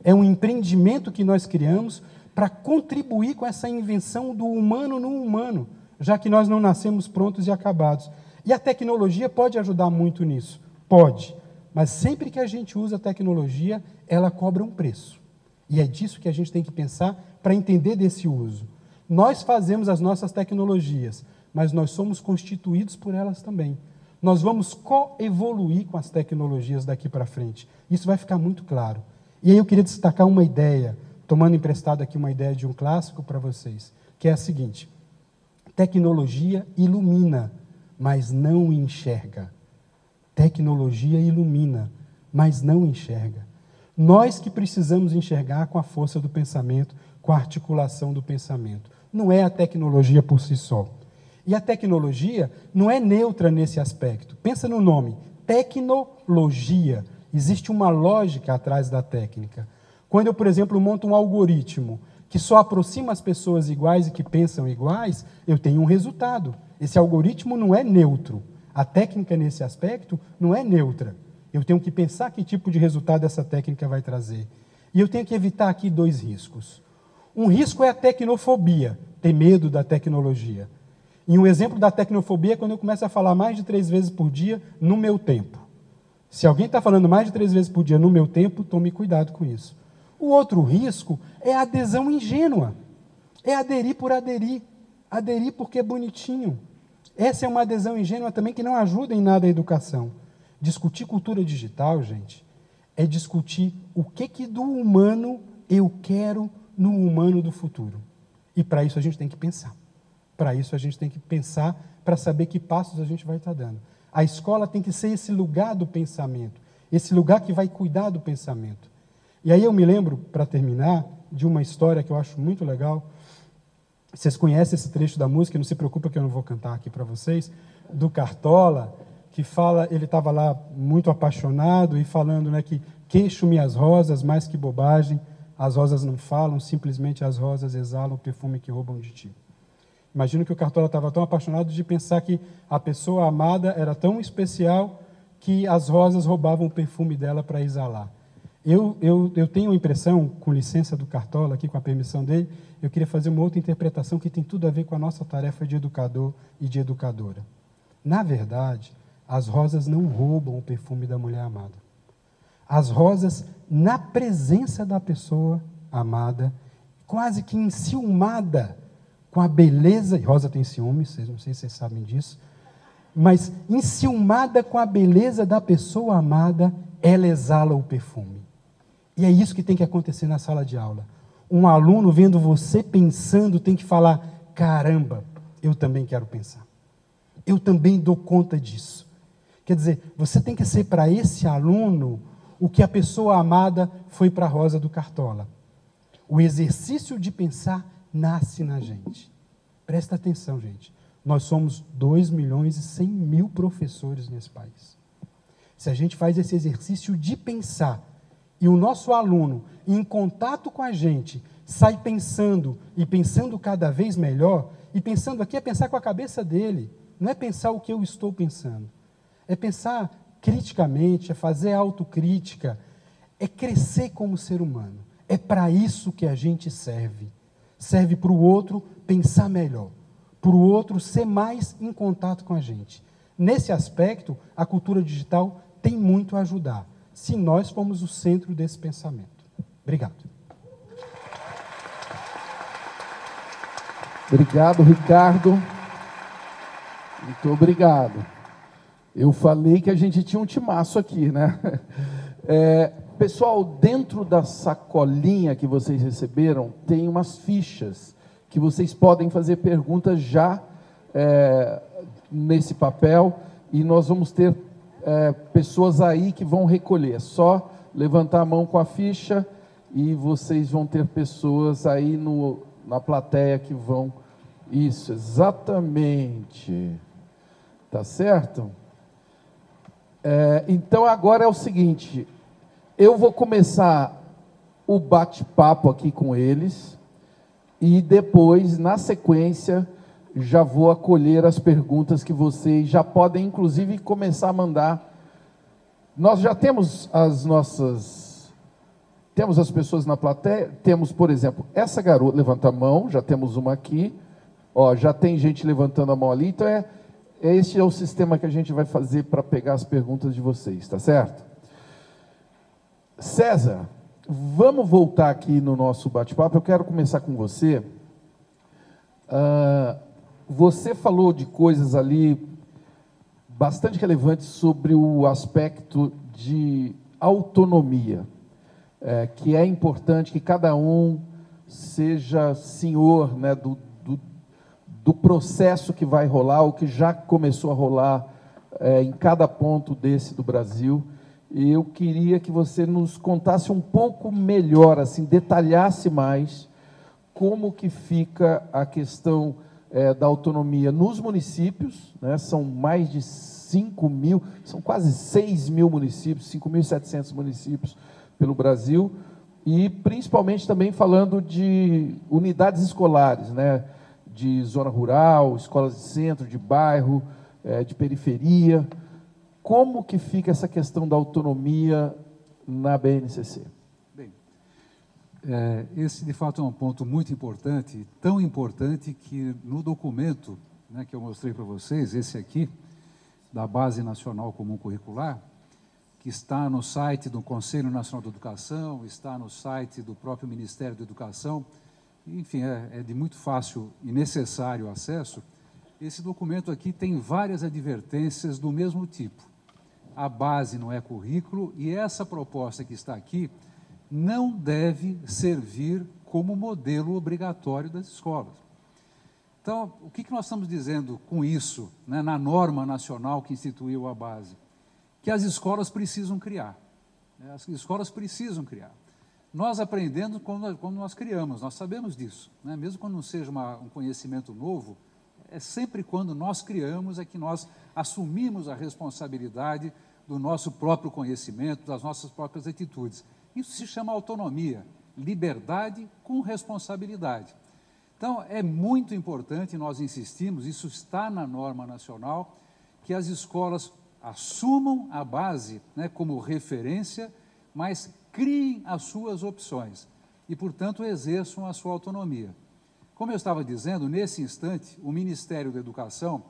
É um empreendimento que nós criamos para contribuir com essa invenção do humano no humano, já que nós não nascemos prontos e acabados. E a tecnologia pode ajudar muito nisso? Pode, mas sempre que a gente usa a tecnologia, ela cobra um preço. E é disso que a gente tem que pensar para entender desse uso. Nós fazemos as nossas tecnologias, mas nós somos constituídos por elas também. Nós vamos coevoluir com as tecnologias daqui para frente. Isso vai ficar muito claro. E aí eu queria destacar uma ideia, tomando emprestado aqui uma ideia de um clássico para vocês, que é a seguinte: tecnologia ilumina, mas não enxerga. Tecnologia ilumina, mas não enxerga. Nós que precisamos enxergar com a força do pensamento, com a articulação do pensamento. Não é a tecnologia por si só. E a tecnologia não é neutra nesse aspecto. Pensa no nome, tecnologia. Existe uma lógica atrás da técnica. Quando eu, por exemplo, monto um algoritmo que só aproxima as pessoas iguais e que pensam iguais, eu tenho um resultado. Esse algoritmo não é neutro. A técnica, nesse aspecto, não é neutra. Eu tenho que pensar que tipo de resultado essa técnica vai trazer. E eu tenho que evitar aqui 2 riscos. Um risco é a tecnofobia, ter medo da tecnologia. E um exemplo da tecnofobia é quando eu começo a falar mais de 3 vezes por dia no meu tempo. Se alguém está falando mais de 3 vezes por dia no meu tempo, tome cuidado com isso. O outro risco é a adesão ingênua. É aderir por aderir. Aderir porque é bonitinho. Essa é uma adesão ingênua também que não ajuda em nada a educação. Discutir cultura digital, gente, é discutir o que do humano eu quero no humano do futuro. E para isso a gente tem que pensar. Para isso a gente tem que pensar para saber que passos a gente vai estar dando. A escola tem que ser esse lugar do pensamento, esse lugar que vai cuidar do pensamento. E aí eu me lembro, para terminar, de uma história que eu acho muito legal. Vocês conhecem esse trecho da música, não se preocupa que eu não vou cantar aqui para vocês, do Cartola, que fala, ele estava lá muito apaixonado e falando, né, que queixo-me as rosas mais que bobagem, as rosas não falam, simplesmente as rosas exalam o perfume que roubam de ti. Imagino que o Cartola estava tão apaixonado de pensar que a pessoa amada era tão especial que as rosas roubavam o perfume dela para exalar. Eu tenho a impressão, com licença do Cartola, aqui com a permissão dele, eu queria fazer uma outra interpretação que tem tudo a ver com a nossa tarefa de educador e de educadora. Na verdade, as rosas não roubam o perfume da mulher amada. As rosas, na presença da pessoa amada, quase que enciumada com a beleza, e Rosa tem ciúmes, não sei se vocês sabem disso, mas enciumada com a beleza da pessoa amada, ela exala o perfume. E é isso que tem que acontecer na sala de aula. Um aluno vendo você pensando tem que falar, caramba, eu também quero pensar. Eu também dou conta disso. Quer dizer, você tem que ser para esse aluno o que a pessoa amada foi para a Rosa do Cartola. O exercício de pensar nasce na gente. Presta atenção, gente. Nós somos 2.100.000 professores nesse país. Se a gente faz esse exercício de pensar, e o nosso aluno, em contato com a gente, sai pensando, e pensando cada vez melhor, e pensando aqui é pensar com a cabeça dele, não é pensar o que eu estou pensando. É pensar criticamente, é fazer autocrítica, é crescer como ser humano. É para isso que a gente serve. Serve para o outro pensar melhor, para o outro ser mais em contato com a gente. Nesse aspecto, a cultura digital tem muito a ajudar, se nós formos o centro desse pensamento. Obrigado. Obrigado, Ricardo. Muito obrigado. Eu falei que a gente tinha um timaço aqui, né? Pessoal, dentro da sacolinha que vocês receberam, tem umas fichas que vocês podem fazer perguntas já nesse papel, e nós vamos ter pessoas aí que vão recolher. É só levantar a mão com a ficha e vocês vão ter pessoas aí na plateia que vão... Isso, exatamente. Tá certo? Então, agora é o seguinte, eu vou começar o bate-papo aqui com eles e depois, na sequência, já vou acolher as perguntas que vocês já podem, inclusive, começar a mandar. Nós já temos temos as pessoas na plateia, temos, por exemplo, essa garota, levanta a mão, já temos uma aqui, ó, já tem gente levantando a mão ali, então este é o sistema que a gente vai fazer para pegar as perguntas de vocês, tá certo? César, vamos voltar aqui no nosso bate-papo. Eu quero começar com você. Você falou de coisas ali bastante relevantes sobre o aspecto de autonomia, que é importante que cada um seja senhor, né, do processo que vai rolar, ou que já começou a rolar em cada ponto desse do Brasil. E eu queria que você nos contasse um pouco melhor, assim, detalhasse mais como que fica a questão da autonomia nos municípios, né? São mais de 5.000, são quase 6.000 municípios, 5.700 municípios pelo Brasil, e principalmente também falando de unidades escolares, né? De zona rural, escolas de centro, de bairro, de periferia. Como que fica essa questão da autonomia na BNCC? Bem, esse de fato é um ponto muito importante, tão importante que no documento, né, que eu mostrei para vocês, esse aqui, da Base Nacional Comum Curricular, que está no site do Conselho Nacional de Educação, está no site do próprio Ministério da Educação, enfim, é de muito fácil e necessário acesso. Esse documento aqui tem várias advertências do mesmo tipo. A base não é currículo, e essa proposta que está aqui não deve servir como modelo obrigatório das escolas. Então, o que nós estamos dizendo com isso, né, na norma nacional que instituiu a base? Que as escolas precisam criar. Né, as escolas precisam criar. Nós aprendemos quando nós criamos, nós sabemos disso, né? Mesmo quando não seja um conhecimento novo, é sempre quando nós criamos é que nós assumimos a responsabilidade do nosso próprio conhecimento, das nossas próprias atitudes. Isso se chama autonomia, liberdade com responsabilidade. Então, é muito importante, nós insistimos, isso está na norma nacional, que as escolas assumam a base, né, como referência, mas criem as suas opções e, portanto, exerçam a sua autonomia. Como eu estava dizendo, nesse instante, o Ministério da Educação,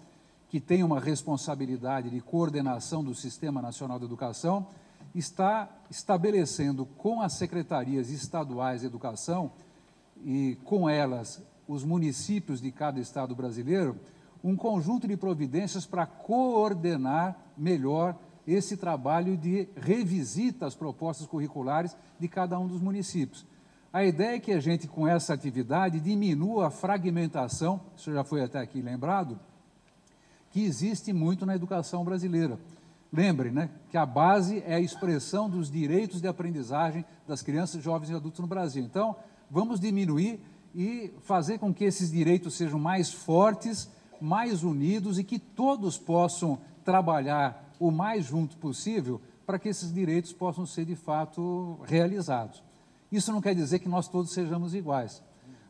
que tem uma responsabilidade de coordenação do Sistema Nacional de Educação, está estabelecendo com as secretarias estaduais de educação e com elas os municípios de cada estado brasileiro, um conjunto de providências para coordenar melhor esse trabalho de revisita às propostas curriculares de cada um dos municípios. A ideia é que a gente, com essa atividade, diminua a fragmentação, isso já foi até aqui lembrado, que existe muito na educação brasileira. Lembre, né, que a base é a expressão dos direitos de aprendizagem das crianças, jovens e adultos no Brasil. Então, vamos diminuir e fazer com que esses direitos sejam mais fortes, mais unidos e que todos possam trabalhar o mais junto possível para que esses direitos possam ser, de fato, realizados. Isso não quer dizer que nós todos sejamos iguais,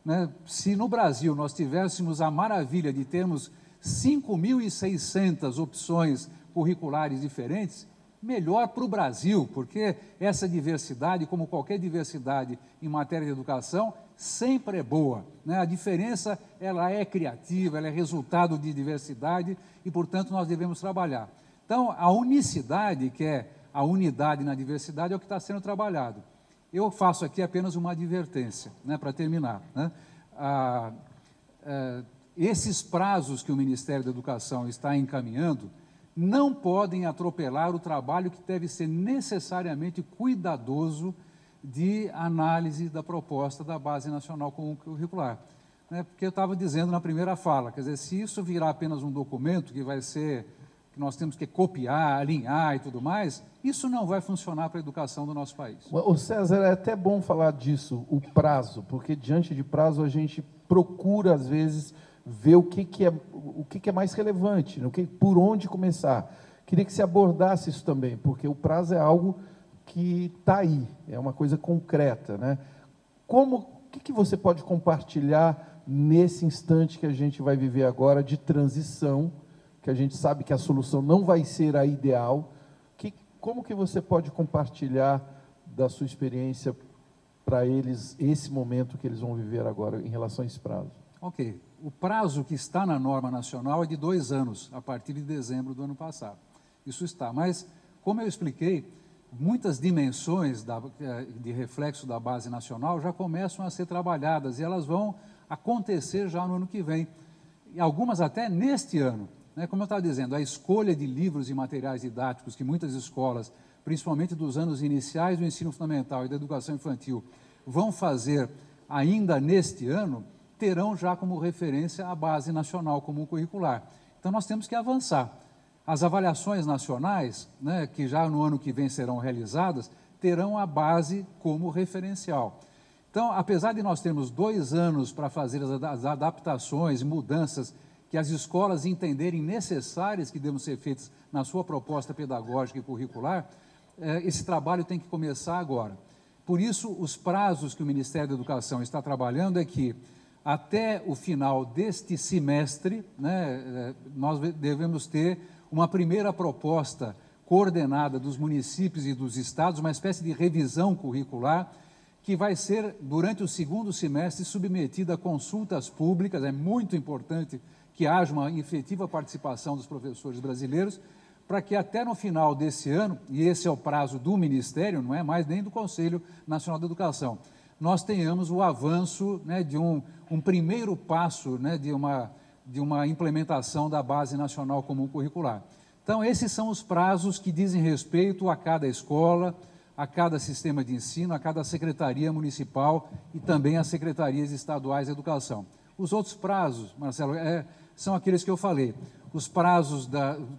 né? Se no Brasil nós tivéssemos a maravilha de termos 5.600 opções curriculares diferentes, melhor para o Brasil, porque essa diversidade, como qualquer diversidade em matéria de educação, sempre é boa, né? A diferença, ela é criativa, ela é resultado de diversidade e, portanto, nós devemos trabalhar. Então, a unicidade, que é a unidade na diversidade, é o que está sendo trabalhado. Eu faço aqui apenas uma advertência, né, para terminar, né? Esses prazos que o Ministério da Educação está encaminhando não podem atropelar o trabalho que deve ser necessariamente cuidadoso de análise da proposta da Base Nacional Comum Curricular, né? Porque eu estava dizendo na primeira fala, quer dizer, se isso virar apenas um documento que vai ser, que nós temos que copiar, alinhar e tudo mais, isso não vai funcionar para a educação do nosso país. O César, é até bom falar disso, o prazo, porque diante de prazo a gente procura, às vezes, ver o que é mais relevante, por onde começar. Queria que se abordasse isso também, porque o prazo é algo que está aí, é uma coisa concreta, né? O que você pode compartilhar nesse instante que a gente vai viver agora de transição, que a gente sabe que a solução não vai ser a ideal? Como que você pode compartilhar da sua experiência para eles, esse momento que eles vão viver agora em relação a esse prazo? Ok. O prazo que está na norma nacional é de 2 anos, a partir de dezembro do ano passado. Isso está, mas, como eu expliquei, muitas dimensões de reflexo da base nacional já começam a ser trabalhadas e elas vão acontecer já no ano que vem, e algumas até neste ano, né? Como eu estava dizendo, a escolha de livros e materiais didáticos que muitas escolas, principalmente dos anos iniciais do ensino fundamental e da educação infantil, vão fazer ainda neste ano, terão já como referência a Base Nacional Comum Curricular. Então, nós temos que avançar. As avaliações nacionais, né, que já no ano que vem serão realizadas, terão a base como referencial. Então, apesar de nós termos 2 anos para fazer as adaptações e mudanças que as escolas entenderem necessárias que devem ser feitas na sua proposta pedagógica e curricular, esse trabalho tem que começar agora. Por isso, os prazos que o Ministério da Educação está trabalhando é que, até o final deste semestre, né, nós devemos ter uma primeira proposta coordenada dos municípios e dos estados, uma espécie de revisão curricular, que vai ser, durante o 2º semestre, submetida a consultas públicas. É muito importante que haja uma efetiva participação dos professores brasileiros, para que até no final desse ano, e esse é o prazo do Ministério, não é mais nem do Conselho Nacional da Educação, nós tenhamos o avanço, né, de um primeiro passo, né, de uma implementação da Base Nacional Comum Curricular. Então, esses são os prazos que dizem respeito a cada escola, a cada sistema de ensino, a cada secretaria municipal e também às secretarias estaduais de educação. Os outros prazos, Marcelo, são aqueles que eu falei. Os prazos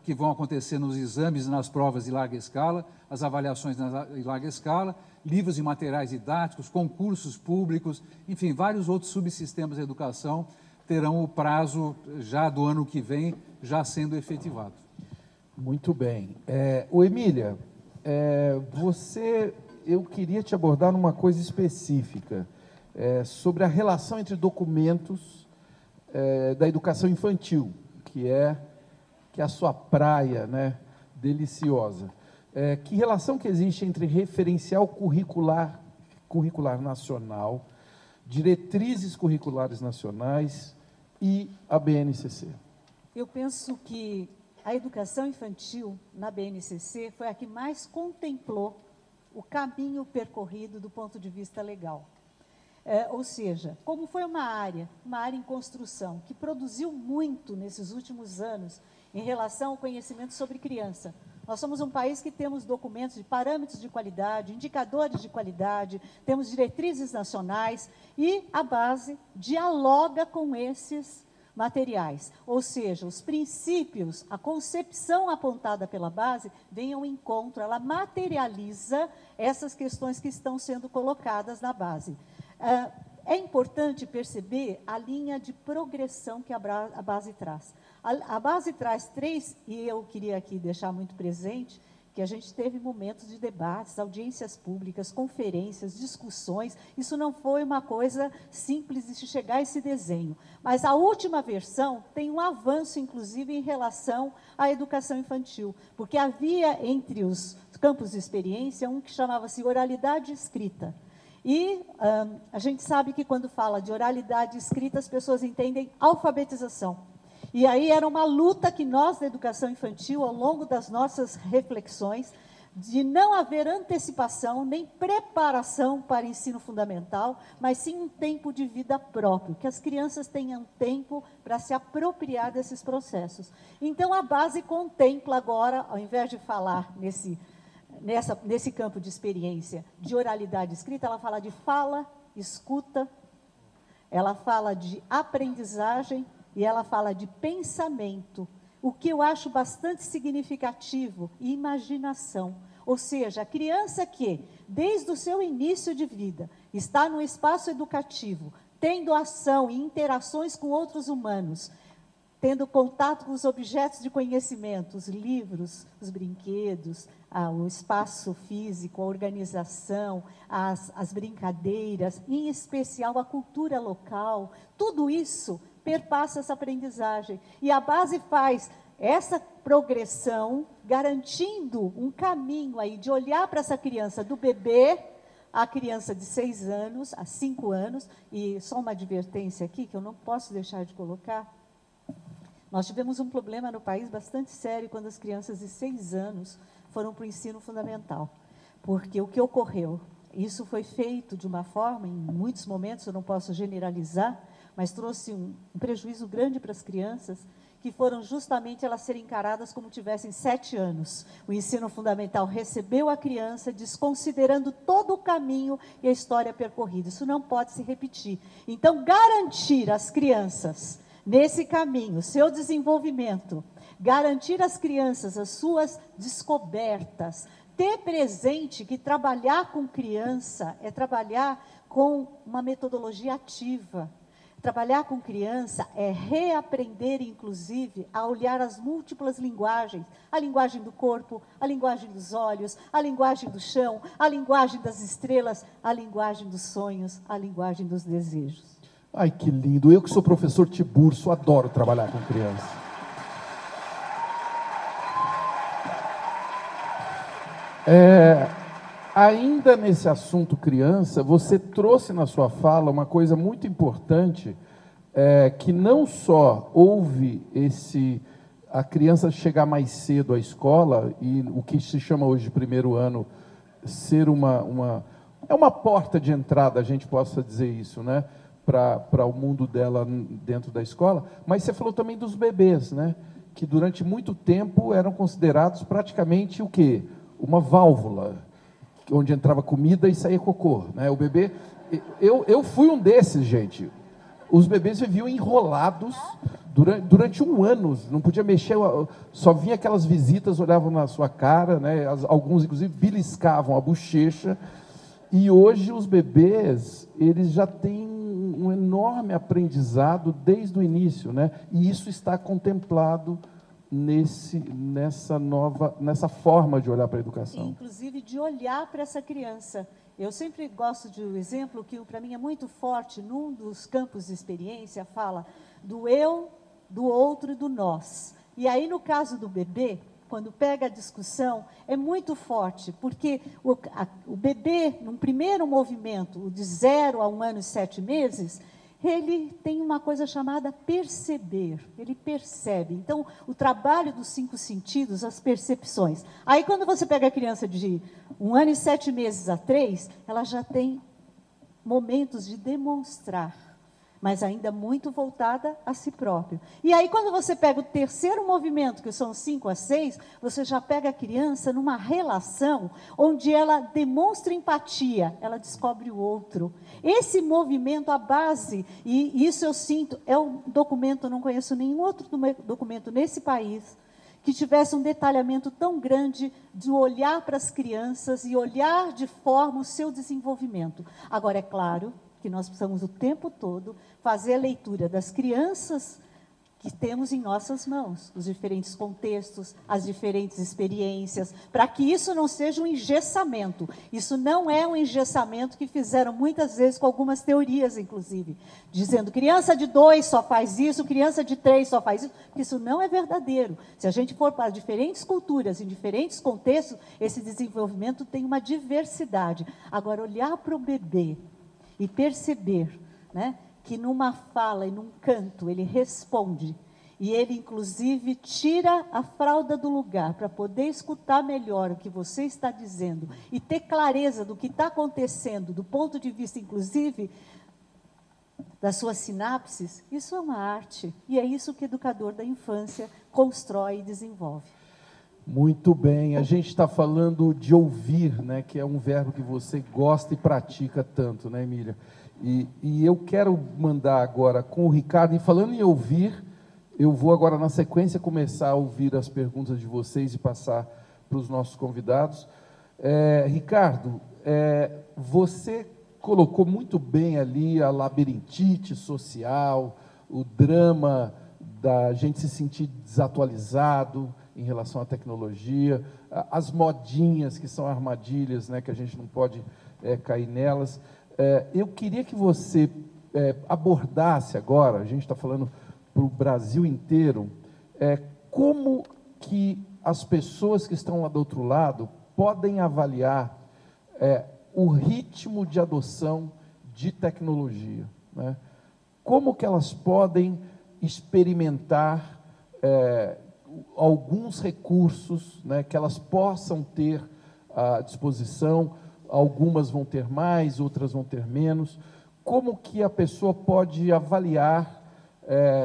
que vão acontecer nos exames e nas provas de larga escala, as avaliações em larga escala, livros e materiais didáticos, concursos públicos, enfim, vários outros subsistemas de educação terão o prazo já do ano que vem já sendo efetivado. Muito bem. Emília, você eu queria te abordar numa coisa específica, sobre a relação entre documentos da educação infantil, que é a sua praia, né, deliciosa. Que relação que existe entre referencial curricular nacional, diretrizes curriculares nacionais e a BNCC? Eu penso que a educação infantil na BNCC foi a que mais contemplou o caminho percorrido do ponto de vista legal. Ou seja, como foi uma área em construção, que produziu muito nesses últimos anos em relação ao conhecimento sobre criança. Nós somos um país que temos documentos de parâmetros de qualidade, indicadores de qualidade, temos diretrizes nacionais e a base dialoga com esses materiais. Ou seja, os princípios, a concepção apontada pela base vem ao encontro, ela materializa essas questões que estão sendo colocadas na base. É importante perceber a linha de progressão que a base traz. A base traz 3, e eu queria aqui deixar muito presente, que a gente teve momentos de debates, audiências públicas, conferências, discussões. Isso não foi uma coisa simples de chegar a esse desenho. Mas a última versão tem um avanço, inclusive, em relação à educação infantil, porque havia entre os campos de experiência um que chamava-se oralidade escrita. E a gente sabe que quando fala de oralidade escrita, as pessoas entendem alfabetização. E aí era uma luta que nós, da educação infantil, ao longo das nossas reflexões, de não haver antecipação, nem preparação para ensino fundamental, mas sim um tempo de vida próprio, que as crianças tenham tempo para se apropriar desses processos. Então, a base contempla agora, ao invés de falar nesse campo de experiência de oralidade escrita, ela fala de fala, escuta, ela fala de aprendizagem e ela fala de pensamento, o que eu acho bastante significativo, e imaginação. Ou seja, a criança que, desde o seu início de vida, está no espaço educativo, tendo ação e interações com outros humanos, tendo contato com os objetos de conhecimento, os livros, os brinquedos, o espaço físico, a organização, as brincadeiras, em especial a cultura local, tudo isso perpassa essa aprendizagem. E a base faz essa progressão, garantindo um caminho aí de olhar para essa criança do bebê à criança de 6 anos, a 5 anos, e só uma advertência aqui, que eu não posso deixar de colocar. Nós tivemos um problema no país bastante sério quando as crianças de 6 anos foram para o ensino fundamental. Porque o que ocorreu? Isso foi feito de uma forma, em muitos momentos, eu não posso generalizar, mas trouxe um prejuízo grande para as crianças, que foram justamente elas serem encaradas como tivessem 7 anos. O ensino fundamental recebeu a criança, desconsiderando todo o caminho e a história percorrida. Isso não pode se repetir. Então, garantir às crianças, nesse caminho, seu desenvolvimento, garantir às crianças as suas descobertas, ter presente que trabalhar com criança é trabalhar com uma metodologia ativa. Trabalhar com criança é reaprender, inclusive, a olhar as múltiplas linguagens, a linguagem do corpo, a linguagem dos olhos, a linguagem do chão, a linguagem das estrelas, a linguagem dos sonhos, a linguagem dos desejos. Ai, que lindo. Eu que sou professor Tiburcio, adoro trabalhar com criança. Ainda nesse assunto criança, você trouxe na sua fala uma coisa muito importante, que não só houve a criança chegar mais cedo à escola, e o que se chama hoje de primeiro ano ser uma porta de entrada, a gente possa dizer isso, né, para o mundo dela dentro da escola, mas você falou também dos bebês, né, que durante muito tempo eram considerados praticamente o quê? Uma válvula, onde entrava comida e saía cocô, né? O bebê, eu fui um desses, gente. Os bebês viviam enrolados durante um ano, não podia mexer, só vinha aquelas visitas, olhavam na sua cara, né? Alguns, inclusive, beliscavam a bochecha. E hoje os bebês, eles já têm um enorme aprendizado desde o início, né? E isso está contemplado nessa forma de olhar para a educação. Inclusive de olhar para essa criança. Eu sempre gosto de um exemplo que para mim é muito forte, num dos campos de experiência, fala do eu, do outro e do nós. E aí, no caso do bebê, quando pega a discussão, é muito forte, porque o bebê, num primeiro movimento, o de 0 a 1 ano e 7 meses, ele tem uma coisa chamada perceber, ele percebe. Então, o trabalho dos 5 sentidos, as percepções. Aí, quando você pega a criança de 1 ano e 7 meses a 3, ela já tem momentos de demonstrar, mas ainda muito voltada a si próprio. E aí, quando você pega o terceiro movimento, que são 5 a 6, você já pega a criança numa relação onde ela demonstra empatia, ela descobre o outro. Esse movimento, a base, e isso eu sinto, é um documento, eu não conheço nenhum outro documento nesse país que tivesse um detalhamento tão grande de olhar para as crianças e olhar de forma o seu desenvolvimento. Agora, é claro que nós precisamos o tempo todo fazer a leitura das crianças que temos em nossas mãos, os diferentes contextos, as diferentes experiências, para que isso não seja um engessamento. Isso não é um engessamento que fizeram muitas vezes com algumas teorias, inclusive, dizendo criança de 2 só faz isso, criança de 3 só faz isso, porque isso não é verdadeiro. Se a gente for para diferentes culturas, em diferentes contextos, esse desenvolvimento tem uma diversidade. Agora, olhar para o bebê e perceber, né, que numa fala e num canto ele responde, e ele inclusive tira a fralda do lugar para poder escutar melhor o que você está dizendo e ter clareza do que está acontecendo, do ponto de vista inclusive das suas sinapses, isso é uma arte, e é isso que o educador da infância constrói e desenvolve. Muito bem, a gente está falando de ouvir, né, que é um verbo que você gosta e pratica tanto, né, Emília? E eu quero mandar agora com o Ricardo, e falando em ouvir, eu vou agora na sequência começar a ouvir as perguntas de vocês e passar para os nossos convidados. Ricardo, você colocou muito bem ali a labirintite social, o drama da gente se sentir desatualizado em relação à tecnologia, as modinhas que são armadilhas, né, que a gente não pode cair nelas. Eu queria que você abordasse agora, a gente está falando para o Brasil inteiro, como que as pessoas que estão lá do outro lado podem avaliar o ritmo de adoção de tecnologia, né? Como que elas podem experimentar alguns recursos, né, que elas possam ter à disposição. Algumas vão ter mais, outras vão ter menos. Como que a pessoa pode avaliar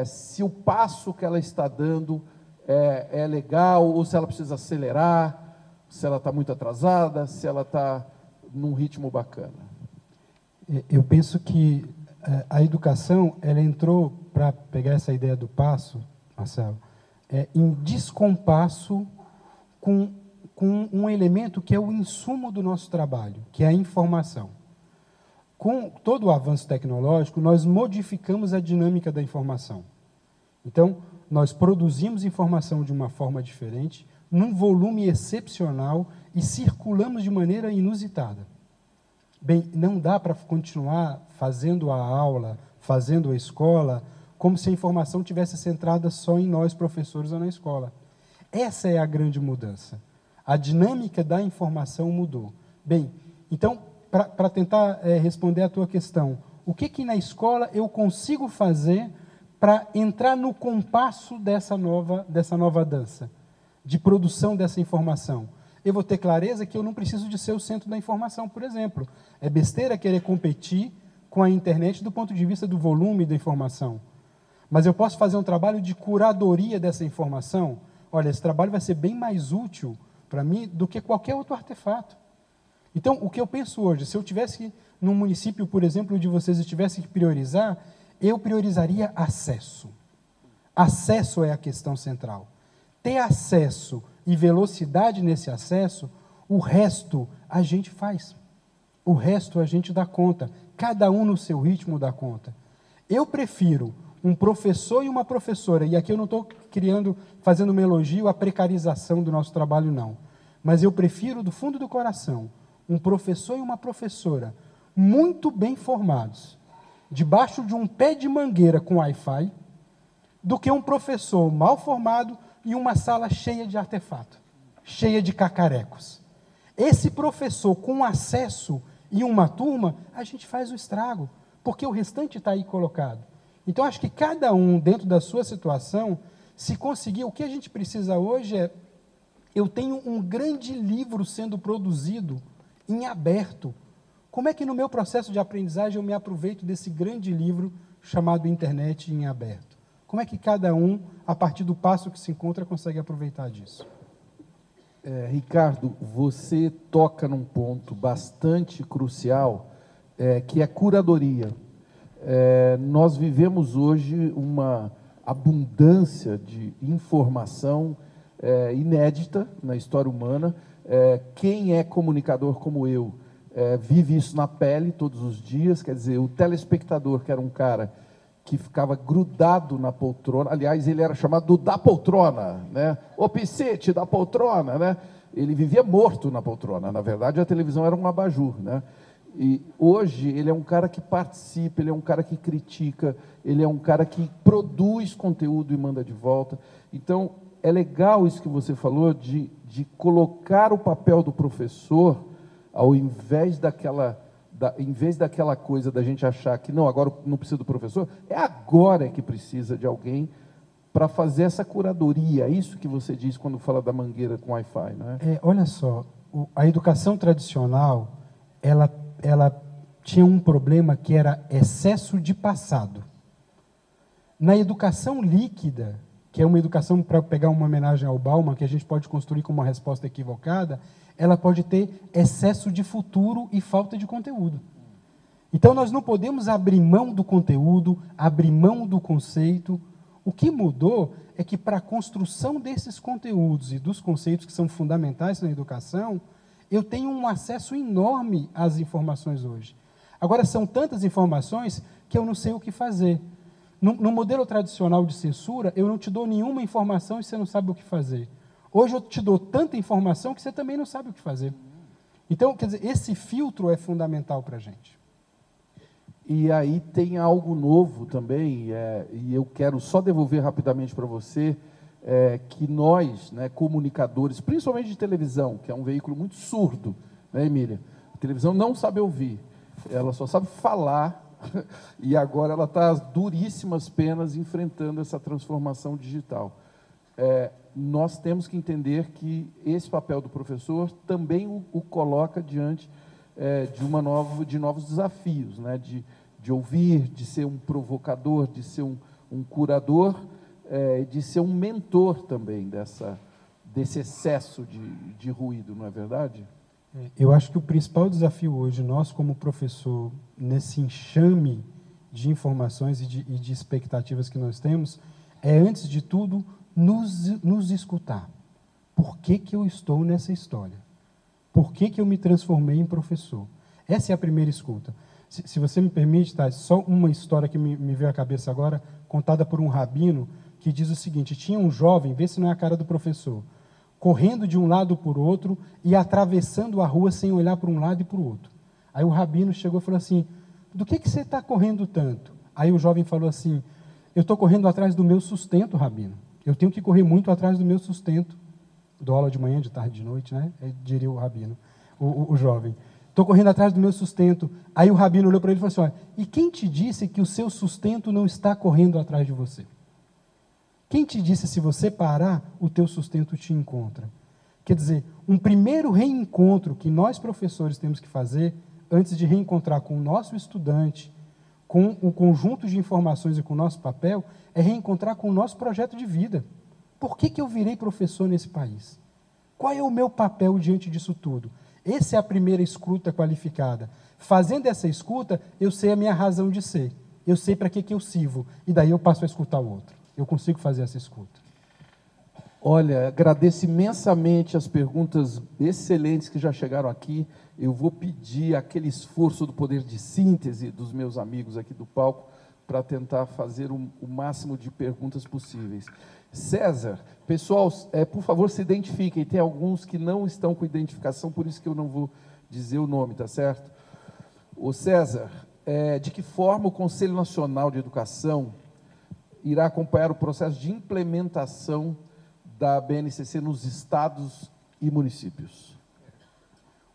se o passo que ela está dando é legal, ou se ela precisa acelerar, se ela está muito atrasada, se ela está num ritmo bacana? Eu penso que a educação, ela entrou, para pegar essa ideia do passo, Marcelo, em descompasso com um elemento que é o insumo do nosso trabalho, que é a informação. Com todo o avanço tecnológico, nós modificamos a dinâmica da informação. Então, nós produzimos informação de uma forma diferente, num volume excepcional e circulamos de maneira inusitada. Bem, não dá para continuar fazendo a aula, fazendo a escola, como se a informação tivesse centrada só em nós, professores, ou na escola. Essa é a grande mudança. A dinâmica da informação mudou. Bem, então, para tentar responder a tua questão, o que na escola eu consigo fazer para entrar no compasso dessa nova dança, de produção dessa informação? Eu vou ter clareza que eu não preciso de ser o centro da informação, por exemplo. É besteira querer competir com a internet do ponto de vista do volume da informação. Mas eu posso fazer um trabalho de curadoria dessa informação. Olha, esse trabalho vai ser bem mais útil para mim do que qualquer outro artefato. Então, o que eu penso hoje, se eu tivesse, num município, por exemplo, de vocês, eu tivesse que priorizar, eu priorizaria acesso. Acesso é a questão central. Ter acesso e velocidade nesse acesso, o resto a gente faz. O resto a gente dá conta. Cada um no seu ritmo dá conta. Eu prefiro um professor e uma professora, e aqui eu não estou fazendo um elogio à precarização do nosso trabalho, não, mas eu prefiro, do fundo do coração, um professor e uma professora muito bem formados, debaixo de um pé de mangueira com Wi-Fi, do que um professor mal formado e uma sala cheia de artefato, cheia de cacarecos. Esse professor com acesso e uma turma, a gente faz o estrago, porque o restante está aí colocado. Então, acho que cada um, dentro da sua situação, se conseguir, o que a gente precisa hoje é, eu tenho um grande livro sendo produzido em aberto. Como é que no meu processo de aprendizagem eu me aproveito desse grande livro chamado internet em aberto? Como é que cada um, a partir do passo que se encontra, consegue aproveitar disso? Ricardo, você toca num ponto bastante crucial, que é curadoria. Nós vivemos hoje uma abundância de informação inédita na história humana. Quem é comunicador como eu vive isso na pele todos os dias. Quer dizer, o telespectador, que era um cara que ficava grudado na poltrona, aliás, ele era chamado da poltrona, né? O piscite da poltrona, né? Ele vivia morto na poltrona. Na verdade, a televisão era um abajur, né? E hoje ele é um cara que participa, ele é um cara que critica, ele é um cara que produz conteúdo e manda de volta. Então, é legal isso que você falou de colocar o papel do professor, ao invés daquela coisa da gente achar que não, agora não precisa do professor, é agora que precisa de alguém para fazer essa curadoria. É isso que você diz quando fala da mangueira com Wi-Fi, não é? Olha só, a educação tradicional, ela tinha um problema que era excesso de passado. Na educação líquida, que é uma educação, para pegar uma homenagem ao Bauman, que a gente pode construir como uma resposta equivocada, ela pode ter excesso de futuro e falta de conteúdo. Então, nós não podemos abrir mão do conteúdo, abrir mão do conceito. O que mudou é que, para a construção desses conteúdos e dos conceitos que são fundamentais na educação, eu tenho um acesso enorme às informações hoje. Agora, são tantas informações que eu não sei o que fazer. No modelo tradicional de censura, eu não te dou nenhuma informação e você não sabe o que fazer. Hoje eu te dou tanta informação que você também não sabe o que fazer. Então, quer dizer, esse filtro é fundamental para a gente. E aí tem algo novo também, e eu quero só devolver rapidamente para você, que nós, né, comunicadores, principalmente de televisão, que é um veículo muito surdo, né, Emília? A televisão não sabe ouvir, ela só sabe falar, e agora ela está às duríssimas penas enfrentando essa transformação digital. Nós temos que entender que esse papel do professor também o coloca diante de novos desafios, né? De ouvir, de ser um provocador, de ser um curador, de ser um mentor também desse excesso de ruído, não é verdade? Eu acho que o principal desafio hoje, nós como professor, nesse enxame de informações e de expectativas que nós temos, é, antes de tudo, nos escutar. Por que eu estou nessa história? Por que eu me transformei em professor? Essa é a primeira escuta. Se você me permite, tá, só uma história que me veio à cabeça agora, contada por um rabino, que diz o seguinte: tinha um jovem, vê se não é a cara do professor, correndo de um lado para o outro e atravessando a rua sem olhar para um lado e para o outro. Aí o rabino chegou e falou assim: do que você está correndo tanto? Aí o jovem falou assim: eu estou correndo atrás do meu sustento, rabino. Eu tenho que correr muito atrás do meu sustento. Dou aula de manhã, de tarde, de noite, né? Diria o rabino, o jovem. Estou correndo atrás do meu sustento. Aí o rabino olhou para ele e falou assim: olha, e quem te disse que o seu sustento não está correndo atrás de você? Quem te disse, se você parar, o teu sustento te encontra? Quer dizer, um primeiro reencontro que nós professores temos que fazer, antes de reencontrar com o nosso estudante, com o conjunto de informações e com o nosso papel, é reencontrar com o nosso projeto de vida. Por que eu virei professor nesse país? Qual é o meu papel diante disso tudo? Essa é a primeira escuta qualificada. Fazendo essa escuta, eu sei a minha razão de ser. Eu sei para que eu sirvo. E daí eu passo a escutar o outro. Eu consigo fazer essa escuta. Olha, agradeço imensamente as perguntas excelentes que já chegaram aqui. Eu vou pedir aquele esforço do poder de síntese dos meus amigos aqui do palco para tentar fazer o máximo de perguntas possíveis. César, pessoal, por favor, se identifiquem. Tem alguns que não estão com identificação, por isso que eu não vou dizer o nome, tá certo? Ô César, de que forma o Conselho Nacional de Educação irá acompanhar o processo de implementação da BNCC nos estados e municípios?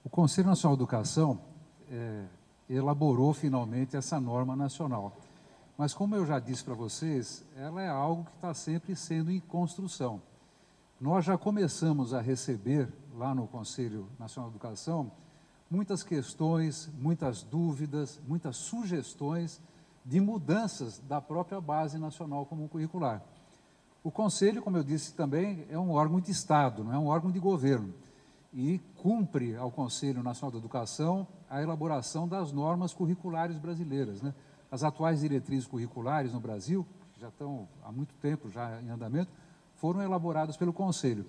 O Conselho Nacional de Educação elaborou finalmente essa norma nacional. Mas, como eu já disse para vocês, ela é algo que está sempre sendo em construção. Nós já começamos a receber, lá no Conselho Nacional de Educação, muitas questões, muitas dúvidas, muitas sugestões de mudanças da própria Base Nacional Comum Curricular. O Conselho, como eu disse também, é um órgão de Estado, não é um órgão de governo. E cumpre ao Conselho Nacional de Educação a elaboração das normas curriculares brasileiras, né? As atuais diretrizes curriculares no Brasil, que já estão há muito tempo já em andamento, foram elaboradas pelo Conselho.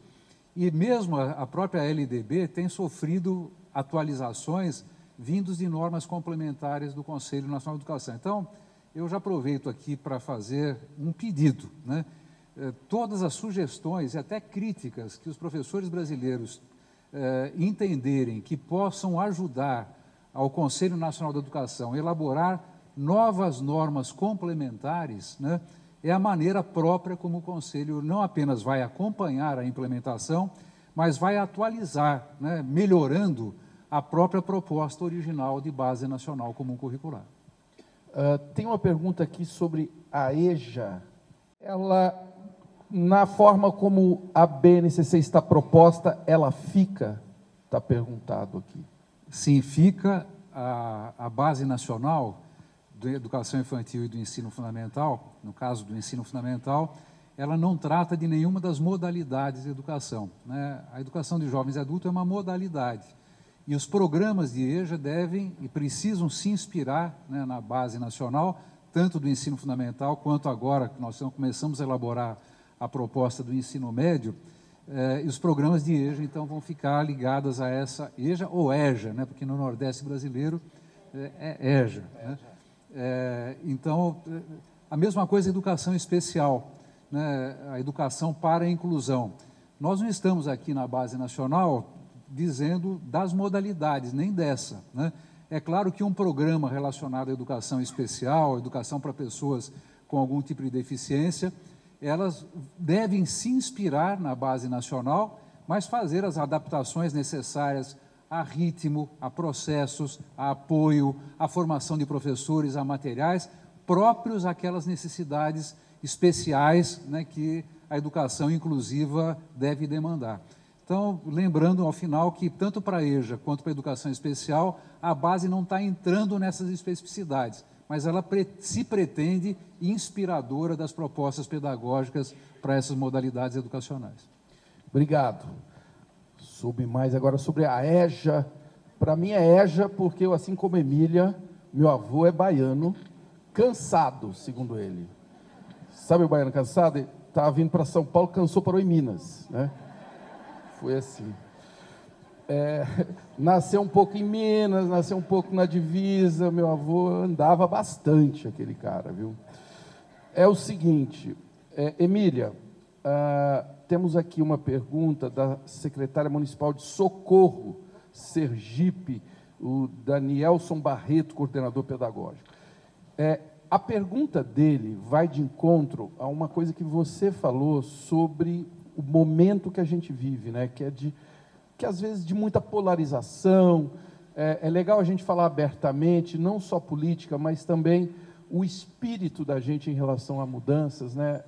E mesmo a própria LDB tem sofrido atualizações vindos de normas complementares do Conselho Nacional de Educação. Então, eu já aproveito aqui para fazer um pedido, né? Todas as sugestões e até críticas que os professores brasileiros entenderem que possam ajudar ao Conselho Nacional de Educação a elaborar novas normas complementares, né, é a maneira própria como o Conselho não apenas vai acompanhar a implementação, mas vai atualizar, né, melhorando a própria proposta original de Base Nacional Comum Curricular. Tem uma pergunta aqui sobre a EJA. Ela, na forma como a BNCC está proposta, ela fica? Está perguntado aqui. Sim, fica a Base Nacional da Educação Infantil e do Ensino Fundamental, no caso do Ensino Fundamental, ela não trata de nenhuma das modalidades de educação, né? A educação de jovens e adultos é uma modalidade. E os programas de EJA devem e precisam se inspirar, né, na Base Nacional, tanto do Ensino Fundamental, quanto agora que nós começamos a elaborar a proposta do ensino médio, e os programas de EJA, então, vão ficar ligados a essa EJA ou EJA, né, porque no Nordeste brasileiro é EJA, né? Então, a mesma coisa a educação especial, né, a educação para a inclusão. Nós não estamos aqui na Base Nacional dizendo das modalidades, nem dessa, né? É claro que um programa relacionado à educação especial, educação para pessoas com algum tipo de deficiência, elas devem se inspirar na Base Nacional, mas fazer as adaptações necessárias a ritmo, a processos, a apoio, a formação de professores, a materiais próprios àquelas necessidades especiais, né, que a educação inclusiva deve demandar. Então, lembrando ao final que tanto para a EJA quanto para a educação especial, a base não está entrando nessas especificidades, mas ela se pretende inspiradora das propostas pedagógicas para essas modalidades educacionais. Obrigado. Soube mais agora sobre a EJA. Para mim é EJA porque eu, assim como Emília, meu avô é baiano, cansado, segundo ele. Sabe o baiano cansado? Ele estava vindo para São Paulo, cansou, parou em Minas, né? Foi assim. Nasceu um pouco em Minas, nasceu um pouco na divisa, meu avô andava bastante, aquele cara, viu? É o seguinte, Emília, temos aqui uma pergunta da secretária municipal de Socorro, Sergipe, o Danielson Barreto, coordenador pedagógico. A pergunta dele vai de encontro a uma coisa que você falou sobre o momento que a gente vive, né? Que às vezes de muita polarização. É legal a gente falar abertamente, não só política, mas também o espírito da gente em relação a mudanças, né?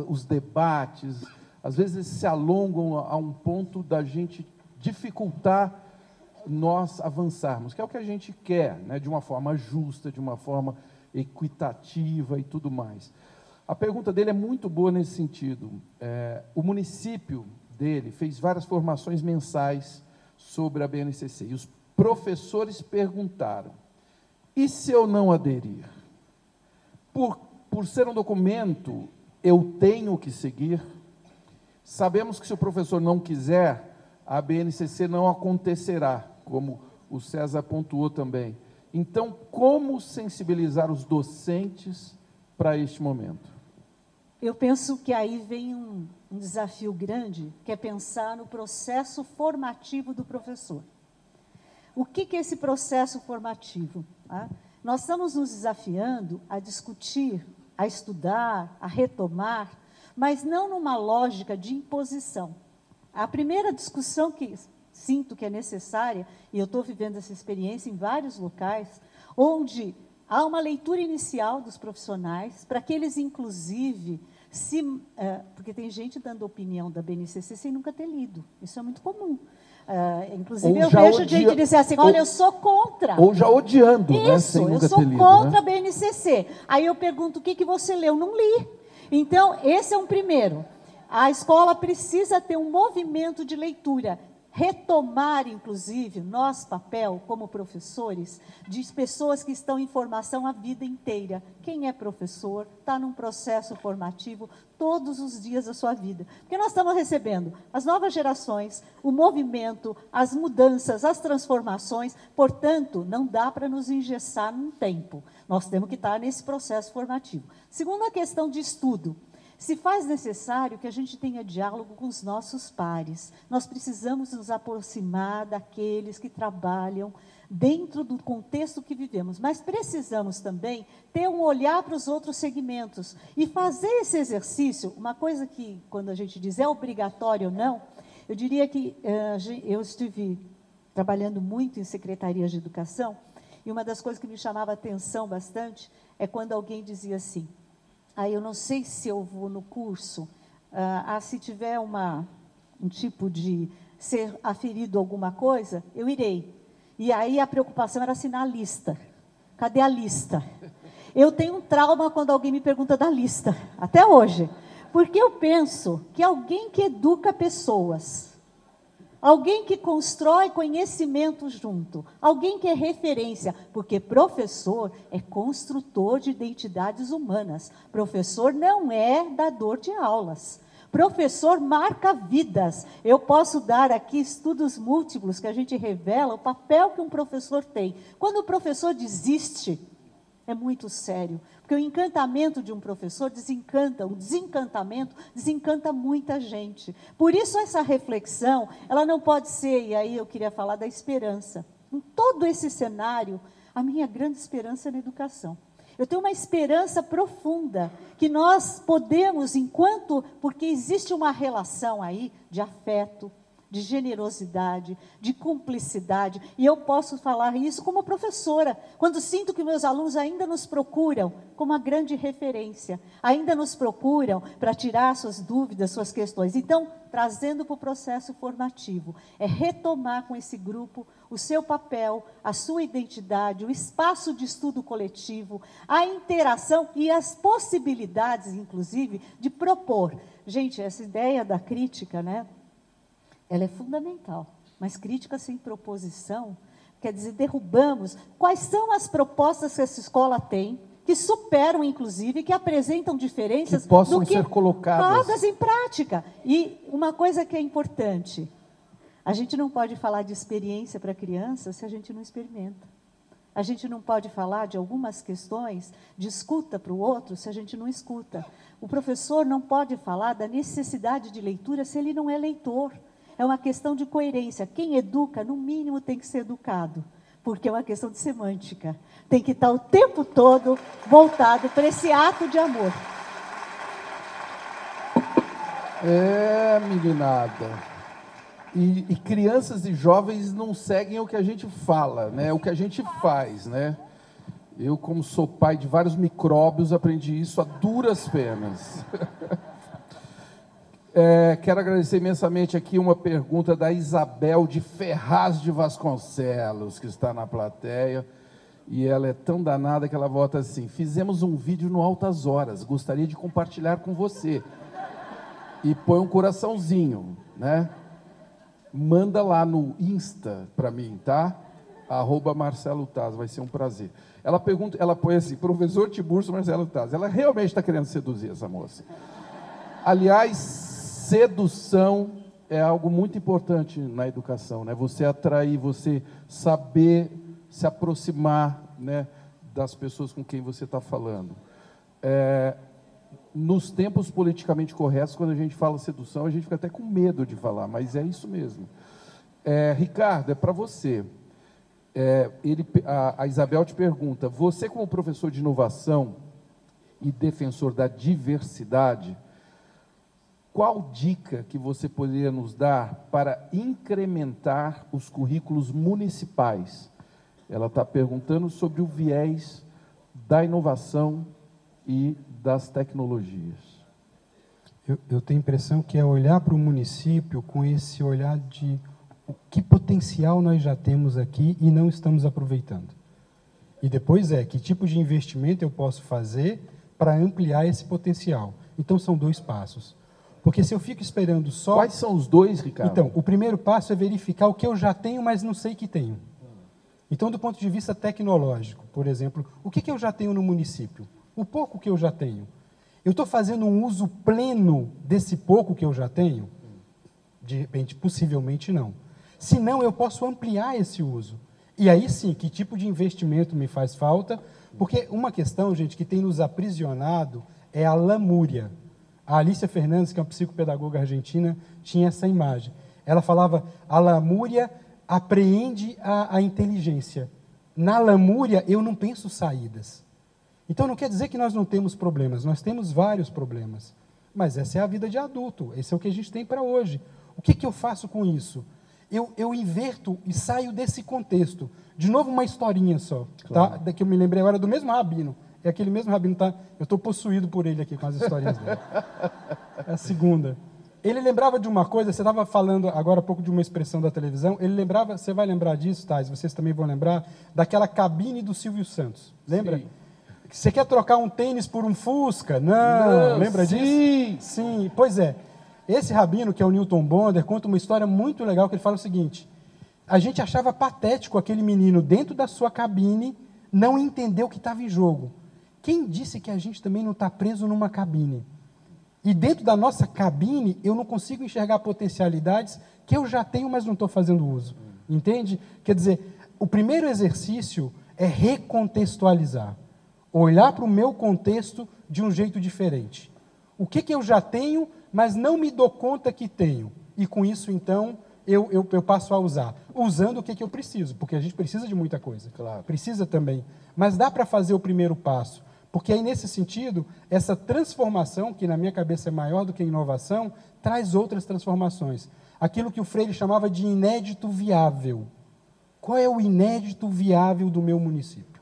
Os debates, às vezes se alongam a um ponto da gente dificultar nós avançarmos, que é o que a gente quer, né? De uma forma justa, de uma forma equitativa e tudo mais. A pergunta dele é muito boa nesse sentido. O município dele fez várias formações mensais sobre a BNCC, e os professores perguntaram, e se eu não aderir? Por ser um documento, eu tenho que seguir? Sabemos que se o professor não quiser, a BNCC não acontecerá, como o César pontuou também. Então, como sensibilizar os docentes para este momento? Eu penso que aí vem um desafio grande, que é pensar no processo formativo do professor. O que é esse processo formativo? Tá? Nós estamos nos desafiando a discutir, a estudar, a retomar, mas não numa lógica de imposição. A primeira discussão que sinto que é necessária, e eu estou vivendo essa experiência em vários locais, onde há uma leitura inicial dos profissionais, para que eles, inclusive, porque tem gente dando opinião da BNCC sem nunca ter lido. Isso é muito comum. Inclusive, eu vejo gente dizer assim, olha, eu sou contra. Ou já odiando, isso, né? Sem nunca eu sou ter lido, contra né? a BNCC. Aí eu pergunto, o que você leu? Não li. Então, esse é um primeiro. A escola precisa ter um movimento de leitura, retomar, inclusive, nosso papel como professores, de pessoas que estão em formação a vida inteira. Quem é professor está num processo formativo todos os dias da sua vida. Porque nós estamos recebendo as novas gerações, o movimento, as mudanças, as transformações, portanto, não dá para nos engessar num tempo. Nós temos que estar nesse processo formativo. Segundo a questão de estudo, se faz necessário que a gente tenha diálogo com os nossos pares. Nós precisamos nos aproximar daqueles que trabalham dentro do contexto que vivemos, mas precisamos também ter um olhar para os outros segmentos e fazer esse exercício, uma coisa que, quando a gente diz é obrigatório ou não, eu diria que eu estive trabalhando muito em secretarias de educação, e uma das coisas que me chamava a atenção bastante é quando alguém dizia assim, eu não sei se eu vou no curso, se tiver um tipo de ser aferido alguma coisa, eu irei. E aí a preocupação era assinar a lista. Cadê a lista? Eu tenho um trauma quando alguém me pergunta da lista, até hoje. Porque eu penso que alguém que educa pessoas, alguém que constrói conhecimento junto, alguém que é referência, porque professor é construtor de identidades humanas. Professor não é dador de aulas. Professor marca vidas. Eu posso dar aqui estudos múltiplos que a gente revela o papel que um professor tem. Quando o professor desiste, é muito sério, porque o encantamento de um professor desencanta, o desencantamento desencanta muita gente. Por isso essa reflexão, ela não pode ser, e aí eu queria falar da esperança. Em todo esse cenário, a minha grande esperança é na educação. Eu tenho uma esperança profunda, que nós podemos, porque existe uma relação aí de afeto, de generosidade, de cumplicidade, e eu posso falar isso como professora, quando sinto que meus alunos ainda nos procuram como uma grande referência, ainda nos procuram para tirar suas dúvidas, suas questões. Então, trazendo para o processo formativo, é retomar com esse grupo o seu papel, a sua identidade, o espaço de estudo coletivo, a interação e as possibilidades, inclusive, de propor. Gente, essa ideia da crítica, né? Ela é fundamental, mas crítica sem proposição, quer dizer, derrubamos. Quais são as propostas que essa escola tem, que superam, inclusive, que apresentam diferenças que possam ser colocadas em prática. E uma coisa que é importante, a gente não pode falar de experiência para criança se a gente não experimenta. A gente não pode falar de algumas questões de escuta para o outro se a gente não escuta. O professor não pode falar da necessidade de leitura se ele não é leitor. É uma questão de coerência. Quem educa, no mínimo, tem que ser educado, porque é uma questão de semântica. Tem que estar o tempo todo voltado para esse ato de amor. Meninada. E crianças e jovens não seguem o que a gente fala, né? O que a gente faz, né? Eu, como sou pai de vários micróbios, aprendi isso a duras penas. Quero agradecer imensamente aqui uma pergunta da Isabel de Ferraz de Vasconcelos, que está na plateia, e ela é tão danada que ela vota assim: fizemos um vídeo no Altas Horas, gostaria de compartilhar com você. E põe um coraçãozinho, né? Manda lá no Insta para mim, tá? @Marcelo Taz, vai ser um prazer. Ela põe assim: professor Tiburcio Marcelo Taz. Ela realmente está querendo seduzir essa moça. Aliás, sedução é algo muito importante na educação, né? Você atrair, você saber se aproximar, né, das pessoas com quem você está falando. nos tempos politicamente corretos, quando a gente fala sedução, a gente fica até com medo de falar, mas é isso mesmo. Ricardo, é para você. A Isabel te pergunta, você como professor de inovação e defensor da diversidade, qual dica que você poderia nos dar para incrementar os currículos municipais? Ela está perguntando sobre o viés da inovação e das tecnologias. Eu tenho a impressão que é olhar para o município com esse olhar de que potencial nós já temos aqui e não estamos aproveitando. E depois que tipo de investimento eu posso fazer para ampliar esse potencial. Então, são 2 passos. Porque se eu fico esperando só... Quais são os 2, Ricardo? Então, o primeiro passo é verificar o que eu já tenho, mas não sei que tenho. Então, do ponto de vista tecnológico, por exemplo, o que eu já tenho no município? O pouco que eu já tenho. Eu estou fazendo um uso pleno desse pouco que eu já tenho? De repente, possivelmente não. Se não, eu posso ampliar esse uso. E aí sim, que tipo de investimento me faz falta? Porque uma questão, gente, que tem nos aprisionado é a lamúria. A Alicia Fernandes, que é uma psicopedagoga argentina, tinha essa imagem. Ela falava, a lamúria apreende a inteligência. Na lamúria, eu não penso saídas. Então, não quer dizer que nós não temos problemas, nós temos vários problemas. Mas essa é a vida de adulto, esse é o que a gente tem para hoje. O que eu faço com isso? Eu inverto e saio desse contexto. De novo, uma historinha só, claro. Tá? Que eu me lembrei agora do mesmo rabino. É aquele mesmo rabino, tá? Eu estou possuído por ele aqui com as historinhas dele. É a segunda. Ele lembrava de uma coisa, você estava falando agora há pouco de uma expressão da televisão, ele lembrava, você vai lembrar disso, Thais, vocês também vão lembrar, daquela cabine do Silvio Santos. Lembra? Sim. Você quer trocar um tênis por um Fusca? Não, lembra disso? Sim, pois é. Esse rabino, que é o Newton Bonder, conta uma história muito legal, que ele fala o seguinte, a gente achava patético aquele menino dentro da sua cabine, não entendeu o que estava em jogo. Quem disse que a gente também não está preso numa cabine? E dentro da nossa cabine, eu não consigo enxergar potencialidades que eu já tenho, mas não estou fazendo uso. Entende? Quer dizer, o primeiro exercício é recontextualizar. Olhar para o meu contexto de um jeito diferente. O que eu já tenho, mas não me dou conta que tenho. E com isso, então, eu passo a usar. Usando o que eu preciso, porque a gente precisa de muita coisa. Claro. Precisa também. Mas dá para fazer o primeiro passo. Porque aí, nesse sentido, essa transformação, que na minha cabeça é maior do que inovação, traz outras transformações. Aquilo que o Freire chamava de inédito viável. Qual é o inédito viável do meu município?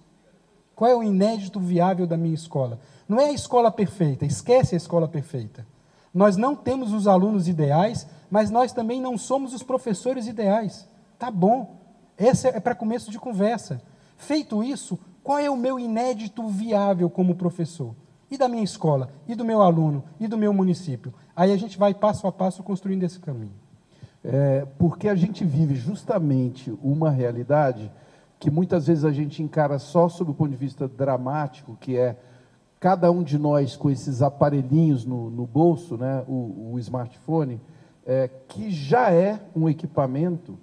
Qual é o inédito viável da minha escola? Não é a escola perfeita, esquece a escola perfeita. Nós não temos os alunos ideais, mas nós também não somos os professores ideais. Tá bom. Esse é para começo de conversa. Feito isso, qual é o meu inédito viável como professor? E da minha escola, e do meu aluno, e do meu município? Aí a gente vai passo a passo construindo esse caminho. Porque a gente vive justamente uma realidade que muitas vezes a gente encara só sob o ponto de vista dramático, que é cada um de nós com esses aparelhinhos no bolso, né, o smartphone, que já é um equipamento,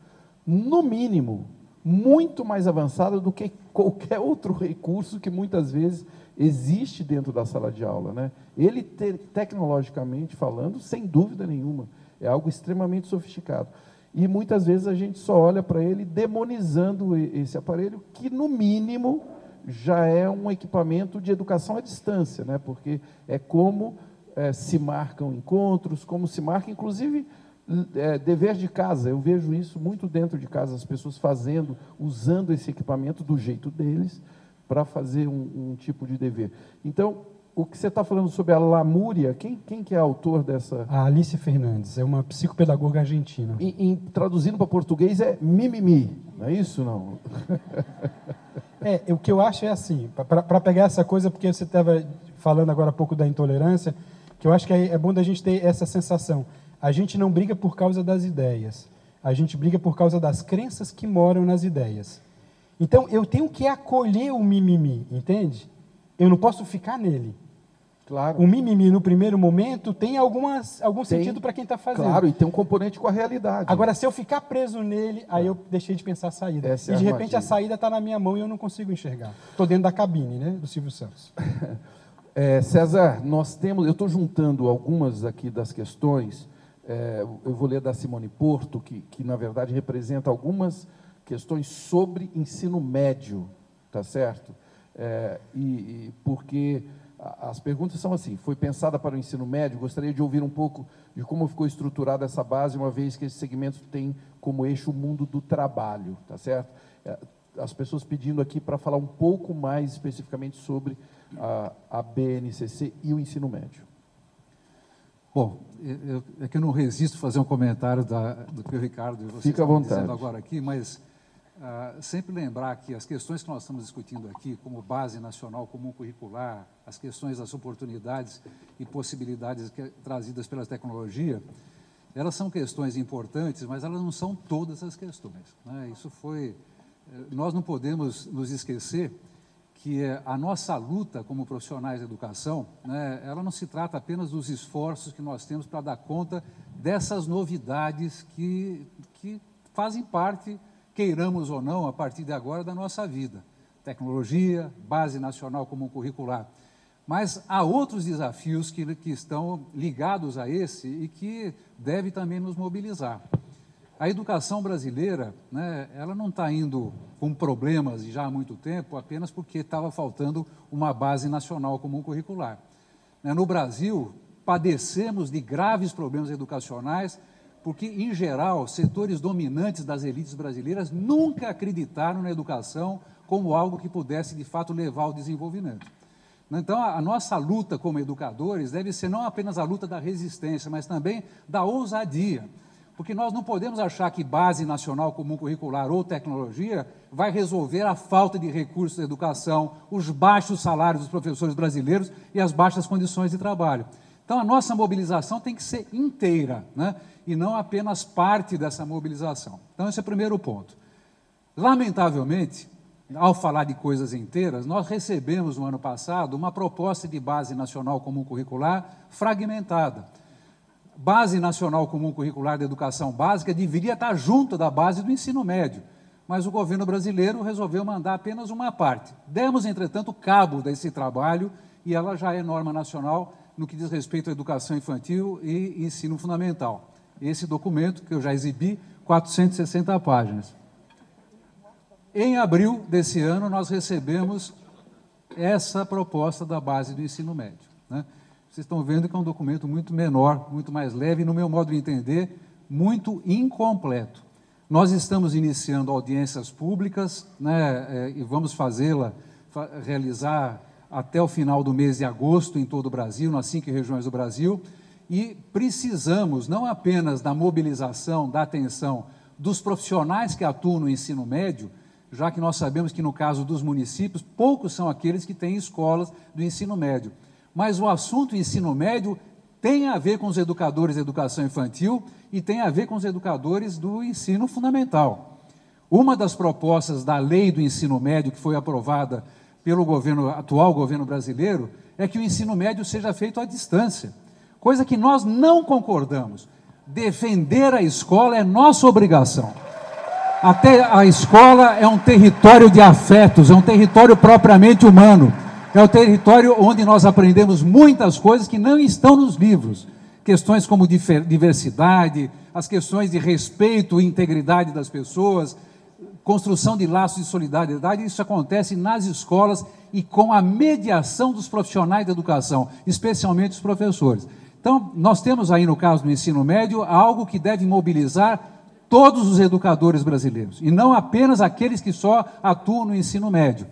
no mínimo, muito mais avançado do que qualquer outro recurso que muitas vezes existe dentro da sala de aula, né? Ele, tecnologicamente falando, sem dúvida nenhuma, é algo extremamente sofisticado. E muitas vezes a gente só olha para ele demonizando esse aparelho, que no mínimo já é um equipamento de educação à distância, né? Porque é como se marcam encontros, como se marca, inclusive, dever de casa. Eu vejo isso muito dentro de casa, as pessoas usando esse equipamento do jeito deles para fazer um tipo de dever. Então, o que você está falando sobre a lamúria, quem que é autor dessa... A Alicia Fernandes, é uma psicopedagoga argentina. Traduzindo para português é mimimi, não é isso, não? O que eu acho é assim, para pegar essa coisa, porque você estava falando agora há pouco da intolerância, que eu acho que é bom da gente ter essa sensação. A gente não briga por causa das ideias, a gente briga por causa das crenças que moram nas ideias. Então, eu tenho que acolher o mimimi, entende? Eu não posso ficar nele. Claro. O mimimi, no primeiro momento, tem algum sentido para quem está fazendo. Claro, e tem um componente com a realidade. Agora, se eu ficar preso nele, aí eu deixei de pensar a saída. Essa e, de repente, a saída está na minha mão e eu não consigo enxergar. Estou dentro da cabine, né, do Silvio Santos. César, eu estou juntando algumas aqui das questões, eu vou ler da Simone Porto, que na verdade representa algumas questões sobre ensino médio, tá certo? Porque as perguntas são assim: foi pensada para o ensino médio? Gostaria de ouvir um pouco de como ficou estruturada essa base, uma vez que esse segmento tem como eixo o mundo do trabalho, tá certo? As pessoas pedindo aqui para falar um pouco mais especificamente sobre a BNCC e o ensino médio. Bom, é que eu não resisto a fazer um comentário do que o Ricardo e você estão dizendo agora aqui, mas sempre lembrar que as questões que nós estamos discutindo aqui, como base nacional comum curricular, as questões das oportunidades e possibilidades trazidas pela tecnologia, elas são questões importantes, mas elas não são todas as questões, né? Nós não podemos nos esquecer que a nossa luta como profissionais de educação, né, ela não se trata apenas dos esforços que nós temos para dar conta dessas novidades que fazem parte, queiramos ou não, a partir de agora, da nossa vida. Tecnologia, base nacional comum curricular. Mas há outros desafios que estão ligados a esse e que devem também nos mobilizar. A educação brasileira, né, ela não está indo com problemas já há muito tempo apenas porque estava faltando uma base nacional comum curricular. No Brasil, padecemos de graves problemas educacionais porque, em geral, setores dominantes das elites brasileiras nunca acreditaram na educação como algo que pudesse, de fato, levar ao desenvolvimento. Então, a nossa luta como educadores deve ser não apenas a luta da resistência, mas também da ousadia. Porque nós não podemos achar que base nacional comum curricular ou tecnologia vai resolver a falta de recursos da educação, os baixos salários dos professores brasileiros e as baixas condições de trabalho. Então, a nossa mobilização tem que ser inteira, né? E não apenas parte dessa mobilização. Então, esse é o primeiro ponto. Lamentavelmente, ao falar de coisas inteiras, nós recebemos no ano passado uma proposta de base nacional comum curricular fragmentada. Base Nacional Comum Curricular da Educação Básica deveria estar junto da base do ensino médio, mas o governo brasileiro resolveu mandar apenas uma parte. Demos, entretanto, cabo desse trabalho e ela já é norma nacional no que diz respeito à educação infantil e ensino fundamental. Esse documento, que eu já exibi, 460 páginas. Em abril desse ano, nós recebemos essa proposta da base do ensino médio, né? Vocês estão vendo que é um documento muito menor, muito mais leve, e, no meu modo de entender, muito incompleto. Nós estamos iniciando audiências públicas, né, e vamos realizar até o final do mês de agosto em todo o Brasil, nas 5 regiões do Brasil, e precisamos não apenas da mobilização, da atenção dos profissionais que atuam no ensino médio, já que nós sabemos que, no caso dos municípios, poucos são aqueles que têm escolas do ensino médio. Mas o assunto ensino médio tem a ver com os educadores da educação infantil e tem a ver com os educadores do ensino fundamental. Uma das propostas da lei do ensino médio que foi aprovada pelo atual governo brasileiro é que o ensino médio seja feito à distância, coisa que nós não concordamos. Defender a escola é nossa obrigação. Até a escola é um território de afetos, é um território propriamente humano. É o território onde nós aprendemos muitas coisas que não estão nos livros. Questões como diversidade, as questões de respeito e integridade das pessoas, construção de laços de solidariedade, isso acontece nas escolas e com a mediação dos profissionais da educação, especialmente os professores. Então, nós temos aí, no caso do ensino médio, algo que deve mobilizar todos os educadores brasileiros, e não apenas aqueles que só atuam no ensino médio.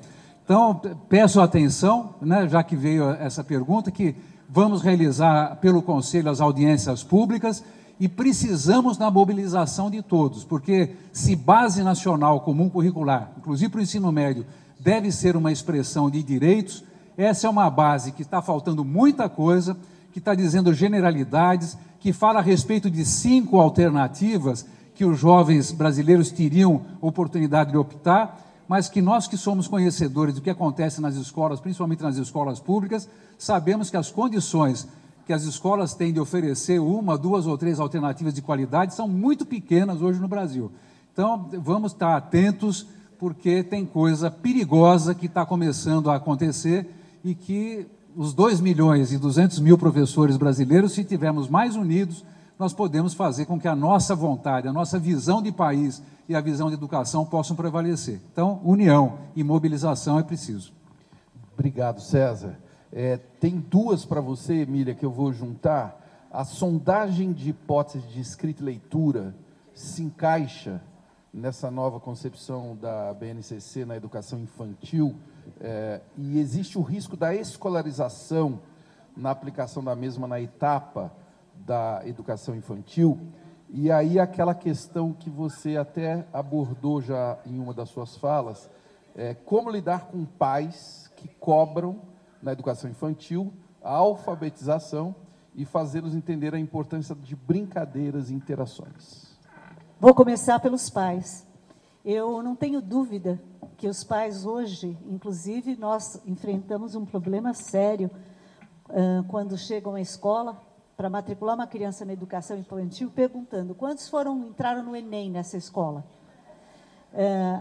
Então, peço atenção, né, já que veio essa pergunta, que vamos realizar pelo Conselho as audiências públicas e precisamos da mobilização de todos, porque se base nacional comum curricular, inclusive para o ensino médio, deve ser uma expressão de direitos, essa é uma base que está faltando muita coisa, que está dizendo generalidades, que fala a respeito de 5 alternativas que os jovens brasileiros teriam oportunidade de optar, mas que nós que somos conhecedores do que acontece nas escolas, principalmente nas escolas públicas, sabemos que as condições que as escolas têm de oferecer 1, 2 ou 3 alternativas de qualidade são muito pequenas hoje no Brasil. Então, vamos estar atentos, porque tem coisa perigosa que está começando a acontecer e que os 2.200.000 professores brasileiros, se estivermos mais unidos, nós podemos fazer com que a nossa vontade, a nossa visão de país e a visão de educação possam prevalecer. Então, união e mobilização é preciso. Obrigado, César. Tem duas para você, Emília, que eu vou juntar. A sondagem de hipótese de escrita e leitura se encaixa nessa nova concepção da BNCC na educação infantil, e existe o risco da escolarização na aplicação da mesma na etapa da educação infantil, e aí aquela questão que você até abordou já em uma das suas falas, como lidar com pais que cobram na educação infantil a alfabetização e fazê-los entender a importância de brincadeiras e interações. Vou começar pelos pais. Eu não tenho dúvida que os pais hoje, inclusive nós enfrentamos um problema sério quando chegam à escola para matricular uma criança na educação infantil, perguntando quantos entraram no Enem nessa escola.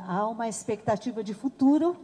Há uma expectativa de futuro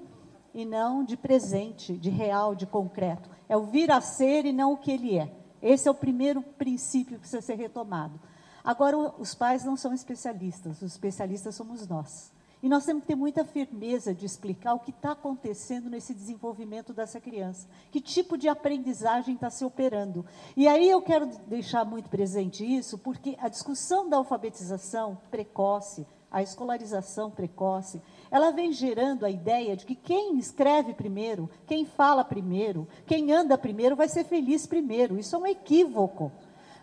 e não de presente, de real, de concreto. É o vir a ser e não o que ele é. Esse é o primeiro princípio que precisa ser retomado. Agora, os pais não são especialistas, os especialistas somos nós. E nós temos que ter muita firmeza de explicar o que está acontecendo nesse desenvolvimento dessa criança. Que tipo de aprendizagem está se operando. E aí eu quero deixar muito presente isso, porque a discussão da alfabetização precoce, a escolarização precoce, ela vem gerando a ideia de que quem escreve primeiro, quem fala primeiro, quem anda primeiro, vai ser feliz primeiro. Isso é um equívoco.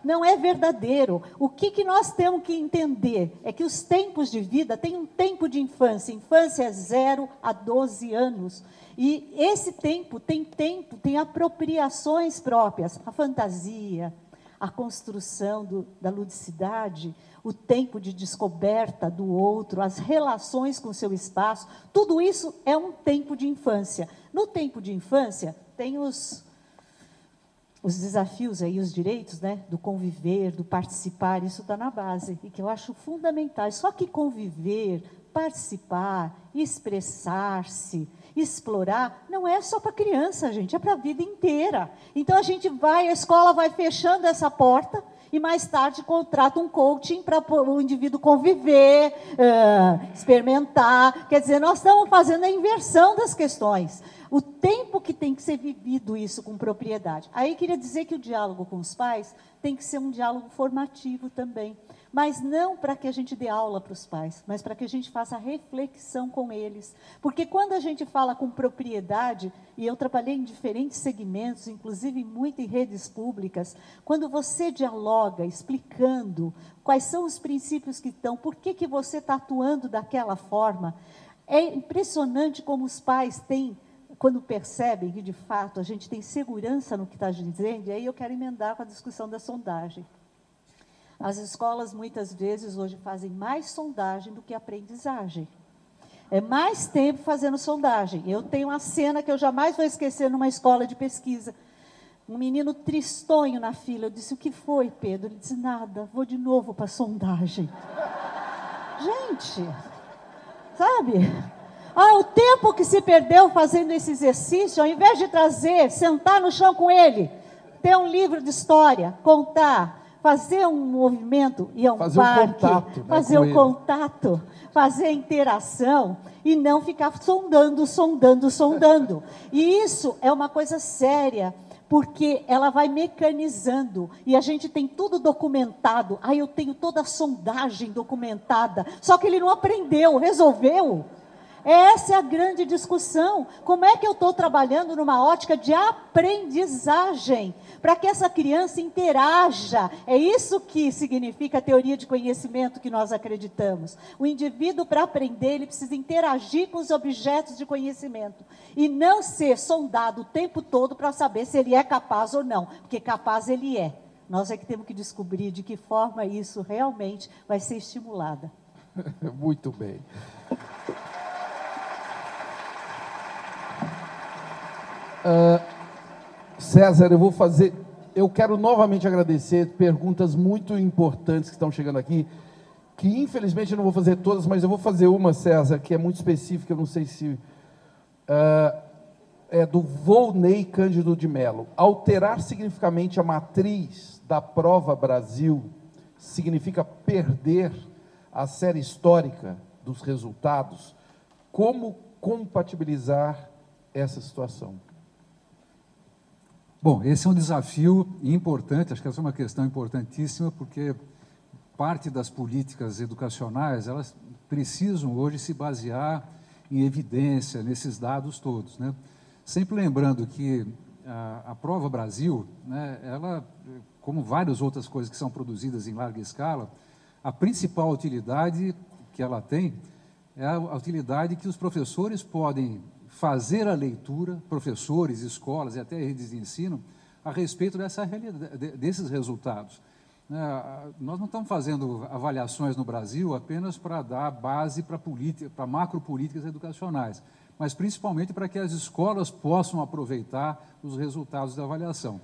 Não é verdadeiro. O que nós temos que entender é que os tempos de vida têm um tempo de infância. Infância é 0 a 12 anos. E esse tempo, tem apropriações próprias. A fantasia, a construção da ludicidade, o tempo de descoberta do outro, as relações com o seu espaço, tudo isso é um tempo de infância. No tempo de infância, tem os desafios aí, os direitos, né, do conviver, do participar, isso está na base, e que eu acho fundamental. Só que conviver, participar, expressar-se, explorar, não é só para criança, gente, é para a vida inteira. Então, a escola vai fechando essa porta, e mais tarde contrata um coaching para o indivíduo conviver, experimentar. Quer dizer, nós estamos fazendo a inversão das questões. O tempo que tem que ser vivido isso com propriedade. Aí queria dizer que o diálogo com os pais tem que ser um diálogo formativo também. Mas não para que a gente dê aula para os pais, mas para que a gente faça reflexão com eles. Porque quando a gente fala com propriedade, e eu trabalhei em diferentes segmentos, inclusive muito em redes públicas, quando você dialoga explicando quais são os princípios que estão, por que você está atuando daquela forma, é impressionante como os pais têm, quando percebem que, de fato, a gente tem segurança no que está dizendo, e aí eu quero emendar com a discussão da sondagem. As escolas, muitas vezes, hoje fazem mais sondagem do que aprendizagem. É mais tempo fazendo sondagem. Eu tenho uma cena que eu jamais vou esquecer numa escola de pesquisa. Um menino tristonho na fila. Eu disse, o que foi, Pedro? Ele disse, nada, vou de novo para a sondagem. Gente, sabe? O tempo que se perdeu fazendo esse exercício, ao invés de sentar no chão com ele, ter um livro de história, contar, fazer um movimento, ir a um parque, fazer um contato, fazer a interação e não ficar sondando. E isso é uma coisa séria, porque ela vai mecanizando e a gente tem tudo documentado. Eu tenho toda a sondagem documentada, só que ele não aprendeu, resolveu. Essa é a grande discussão. Como é que eu estou trabalhando numa ótica de aprendizagem, para que essa criança interaja? É isso que significa a teoria de conhecimento que nós acreditamos. O indivíduo, para aprender, ele precisa interagir com os objetos de conhecimento, e não ser sondado o tempo todo para saber se ele é capaz ou não, porque capaz ele é. Nós é que temos que descobrir de que forma isso realmente vai ser estimulada. Muito bem. César, eu quero novamente agradecer perguntas muito importantes que estão chegando aqui, que infelizmente eu não vou fazer todas, mas eu vou fazer uma, César, que é muito específica, eu não sei se... é do Volney Cândido de Mello. Alterar significativamente a matriz da prova Brasil significa perder a série histórica dos resultados. Como compatibilizar essa situação? Bom, esse é um desafio importante, acho que essa é uma questão importantíssima, porque parte das políticas educacionais, elas precisam hoje se basear em evidência, nesses dados todos, né? Sempre lembrando que a Prova Brasil, né, ela, como várias outras coisas que são produzidas em larga escala, a principal utilidade que ela tem é a utilidade que os professores podem fazer a leitura, professores, escolas e até redes de ensino, a respeito dessa realidade, desses resultados. Nós não estamos fazendo avaliações no Brasil apenas para dar base para macropolíticas educacionais, mas principalmente para que as escolas possam aproveitar os resultados da avaliação.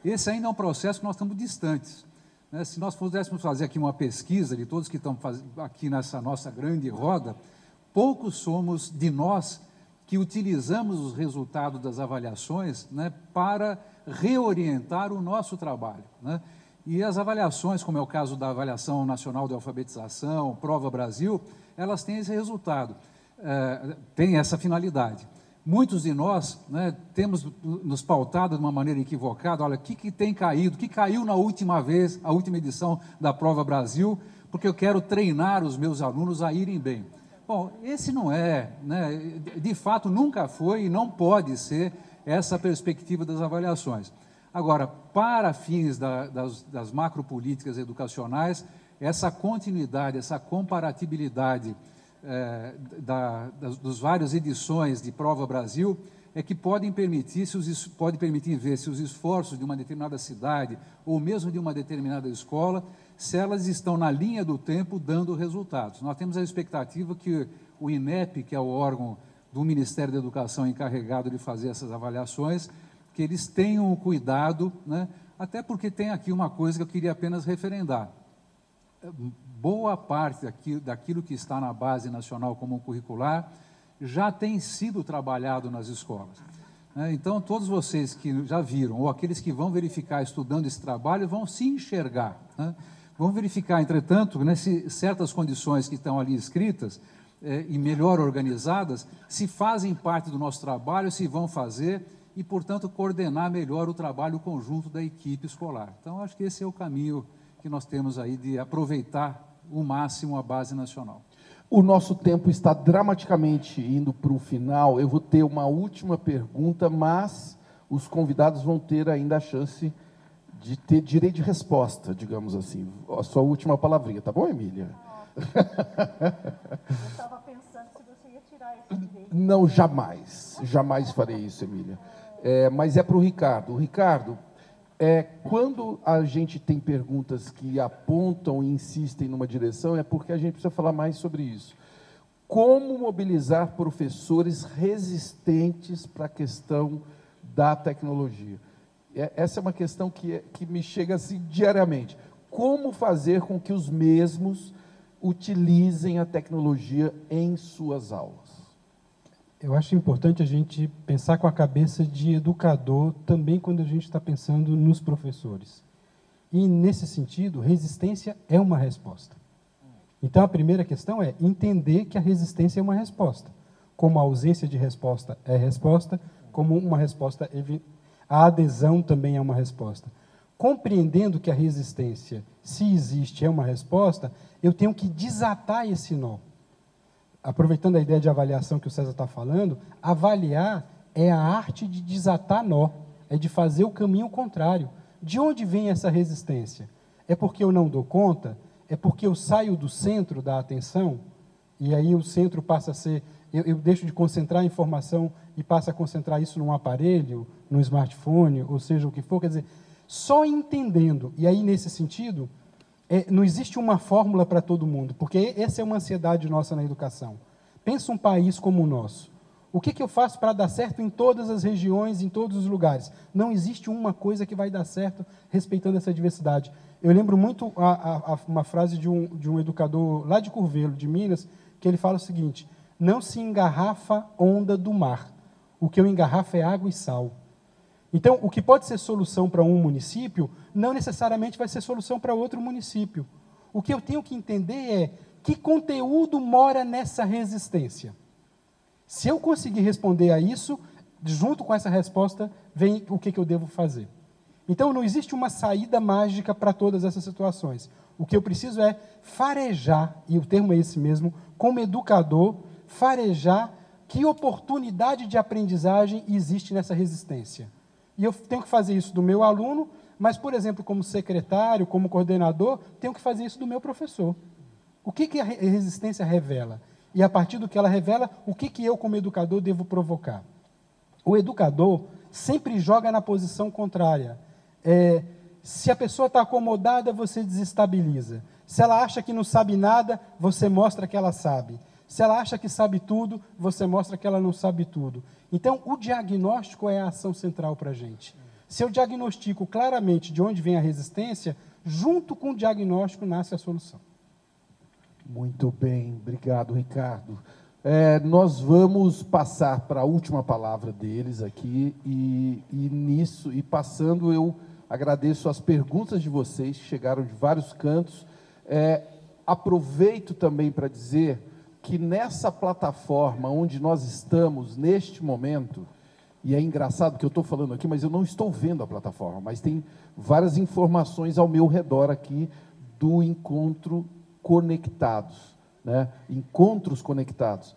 Esse ainda é um processo que nós estamos distantes, né? Se nós pudéssemos fazer aqui uma pesquisa de todos que estão aqui nessa nossa grande roda, poucos somos de nós que utilizamos os resultados das avaliações, né, para reorientar o nosso trabalho, né? E as avaliações, como é o caso da Avaliação Nacional de Alfabetização, Prova Brasil, elas têm esse resultado, têm essa finalidade. Muitos de nós, né, temos nos pautado de uma maneira equivocada, olha, o que tem caído, o que caiu na última vez, a última edição da Prova Brasil, porque eu quero treinar os meus alunos a irem bem. Bom, esse não é, né, de fato nunca foi e não pode ser essa a perspectiva das avaliações. Agora, para fins das macropolíticas educacionais, essa continuidade, essa comparatibilidade dos várias edições de Prova Brasil é que podem permitir ver se os esforços de uma determinada cidade ou mesmo de uma determinada escola, se elas estão na linha do tempo dando resultados. Nós temos a expectativa que o INEP, que é o órgão do Ministério da Educação encarregado de fazer essas avaliações, que eles tenham o cuidado, né? Até porque tem aqui uma coisa que eu queria apenas referendar. Boa parte daquilo que está na Base Nacional Comum Curricular já tem sido trabalhado nas escolas. Então, todos vocês que já viram, ou aqueles que vão verificar estudando esse trabalho, vão se enxergar, né? Vão verificar, entretanto, né, se certas condições que estão ali escritas e melhor organizadas, se fazem parte do nosso trabalho, se vão fazer e, portanto, coordenar melhor o trabalho conjunto da equipe escolar. Então, acho que esse é o caminho que nós temos aí de aproveitar o máximo a Base Nacional. O nosso tempo está dramaticamente indo para o final. Eu vou ter uma última pergunta, mas os convidados vão ter ainda a chance de ter direito de resposta, digamos assim. A sua última palavrinha, tá bom, Emília? Eu estava pensando se você ia tirar esse direito. Não, jamais. Jamais farei isso, Emília. Mas é para o Ricardo. Ricardo, quando a gente tem perguntas que apontam e insistem numa direção, é porque a gente precisa falar mais sobre isso. Como mobilizar professores resistentes para a questão da tecnologia? Essa é uma questão que me chega assim diariamente. Como fazer com que os mesmos utilizem a tecnologia em suas aulas? Eu acho importante a gente pensar com a cabeça de educador também quando a gente está pensando nos professores. E, nesse sentido, resistência é uma resposta. Então, a primeira questão é entender que a resistência é uma resposta. Como a ausência de resposta é resposta, como uma resposta, a adesão também é uma resposta. Compreendendo que a resistência, se existe, é uma resposta, eu tenho que desatar esse nó. Aproveitando a ideia de avaliação que o César está falando, avaliar é a arte de desatar nó, é de fazer o caminho contrário. De onde vem essa resistência? É porque eu não dou conta? É porque eu saio do centro da atenção? E aí o centro passa a ser... Eu deixo de concentrar a informação e passo a concentrar isso num aparelho, num smartphone, ou seja, o que for. Quer dizer, só entendendo, e aí nesse sentido... não existe uma fórmula para todo mundo, porque essa é uma ansiedade nossa na educação. Pensa um país como o nosso. O que eu faço para dar certo em todas as regiões, em todos os lugares? Não existe uma coisa que vai dar certo respeitando essa diversidade. Eu lembro muito uma frase de um educador lá de Curvelo, de Minas, que ele fala o seguinte: não se engarrafa onda do mar. O que eu engarrafo é água e sal. Então, o que pode ser solução para um município, não necessariamente vai ser solução para outro município. O que eu tenho que entender é que conteúdo mora nessa resistência. Se eu conseguir responder a isso, junto com essa resposta, vem o que eu devo fazer. Então, não existe uma saída mágica para todas essas situações. O que eu preciso é farejar, e o termo é esse mesmo, como educador, farejar que oportunidade de aprendizagem existe nessa resistência. E eu tenho que fazer isso do meu aluno, mas, por exemplo, como secretário, como coordenador, tenho que fazer isso do meu professor. O que a resistência revela? E, a partir do que ela revela, o que eu, como educador, devo provocar? O educador sempre joga na posição contrária. Se a pessoa está acomodada, você desestabiliza. Se ela acha que não sabe nada, você mostra que ela sabe. Se ela acha que sabe tudo, você mostra que ela não sabe tudo. Então, o diagnóstico é a ação central para a gente. Se eu diagnostico claramente de onde vem a resistência, junto com o diagnóstico nasce a solução. Muito bem, obrigado, Ricardo. Nós vamos passar para a última palavra deles aqui, e passando, eu agradeço as perguntas de vocês, que chegaram de vários cantos. Aproveito também para dizer que nessa plataforma onde nós estamos, neste momento, e é engraçado que eu estou falando aqui, mas eu não estou vendo a plataforma, mas tem várias informações ao meu redor aqui do Encontro Conectados, né? Encontros Conectados.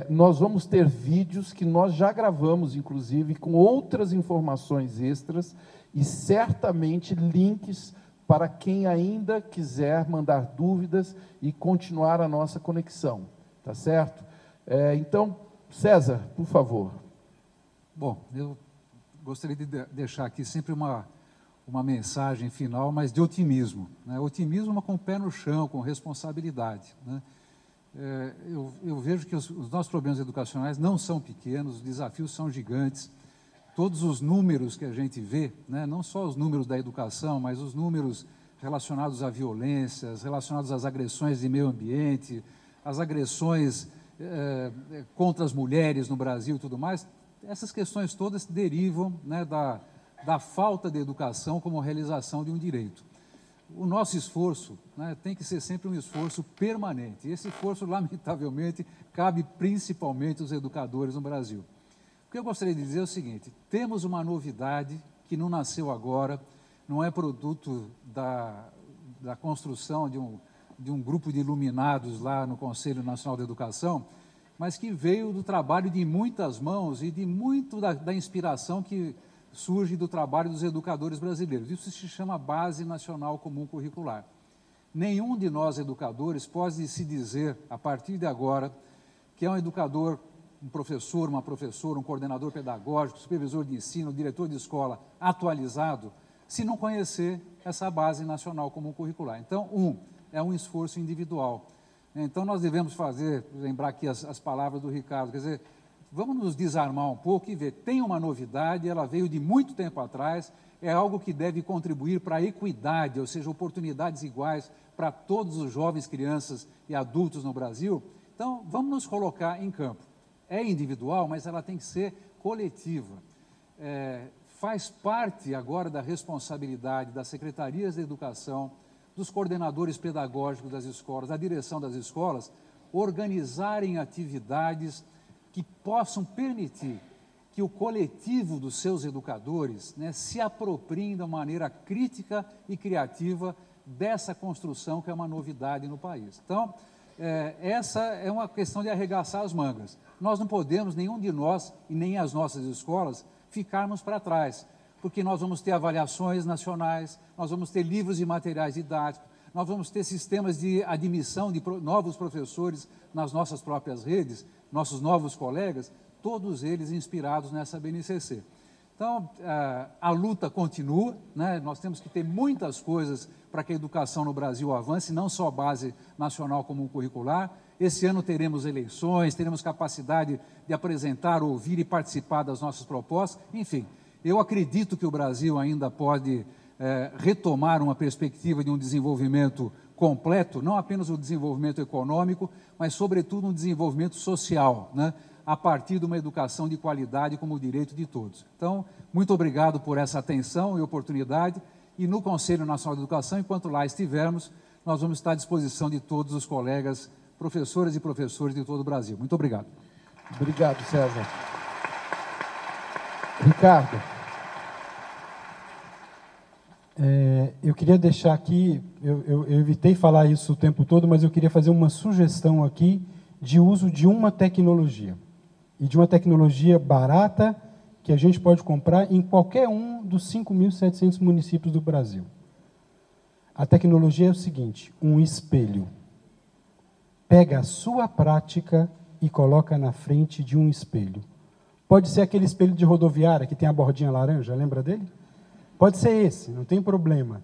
Nós vamos ter vídeos que nós já gravamos, inclusive, com outras informações extras e certamente links para quem ainda quiser mandar dúvidas e continuar a nossa conexão, tá certo? Então, César, por favor. Bom, eu gostaria de deixar aqui sempre uma mensagem final, mas de otimismo, né? Otimismo com o pé no chão, com responsabilidade, né? Eu vejo que os nossos problemas educacionais não são pequenos, os desafios são gigantes. Todos os números que a gente vê, né, não só os números da educação, mas os números relacionados a violências, relacionados às agressões de meio ambiente, as agressões contra as mulheres no Brasil e tudo mais, essas questões todas derivam, né, da falta de educação como realização de um direito. O nosso esforço, né, tem que ser sempre um esforço permanente. E esse esforço, lamentavelmente, cabe principalmente aos educadores no Brasil. O que eu gostaria de dizer é o seguinte: temos uma novidade que não nasceu agora, não é produto da construção de um grupo de iluminados lá no Conselho Nacional de Educação, mas que veio do trabalho de muitas mãos e de muito da inspiração que surge do trabalho dos educadores brasileiros. Isso se chama Base Nacional Comum Curricular. Nenhum de nós educadores pode se dizer, a partir de agora, que é um educador, um professor, uma professora, um coordenador pedagógico, supervisor de ensino, diretor de escola atualizado, se não conhecer essa Base Nacional Comum Curricular. Então, é um esforço individual. Então, nós devemos lembrar aqui as palavras do Ricardo, quer dizer, vamos nos desarmar um pouco e ver, tem uma novidade, ela veio de muito tempo atrás, é algo que deve contribuir para a equidade, ou seja, oportunidades iguais para todos os jovens, crianças e adultos no Brasil. Então, vamos nos colocar em campo. É individual, mas ela tem que ser coletiva. Faz parte agora da responsabilidade das secretarias de educação, dos coordenadores pedagógicos das escolas, da direção das escolas, organizarem atividades que possam permitir que o coletivo dos seus educadores, né, se apropriem de uma maneira crítica e criativa dessa construção que é uma novidade no país. Então, essa é uma questão de arregaçar as mangas. Nós não podemos, nenhum de nós e nem as nossas escolas, ficarmos para trás, porque nós vamos ter avaliações nacionais, nós vamos ter livros e materiais didáticos, nós vamos ter sistemas de admissão de novos professores nas nossas próprias redes, nossos novos colegas, todos eles inspirados nessa BNCC. Então, a luta continua, né? Nós temos que ter muitas coisas para que a educação no Brasil avance, não só a Base Nacional Comum Curricular. Esse ano teremos eleições, teremos capacidade de apresentar, ouvir e participar das nossas propostas. Enfim, eu acredito que o Brasil ainda pode retomar uma perspectiva de um desenvolvimento completo, não apenas o desenvolvimento econômico, mas, sobretudo, um desenvolvimento social, né? a partir de uma educação de qualidade como direito de todos. Então, muito obrigado por essa atenção e oportunidade, e no Conselho Nacional de Educação, enquanto lá estivermos, nós vamos estar à disposição de todos os colegas, professoras e professores de todo o Brasil. Muito obrigado. Obrigado, César. Ricardo. Eu queria deixar aqui, eu evitei falar isso o tempo todo, mas eu queria fazer uma sugestão aqui de uso de uma tecnologia. E de uma tecnologia barata que a gente pode comprar em qualquer um dos 5.700 municípios do Brasil. A tecnologia é o seguinte, um espelho. Pega a sua prática e coloca na frente de um espelho. Pode ser aquele espelho de rodoviária que tem a bordinha laranja, lembra dele? Pode ser esse, não tem problema.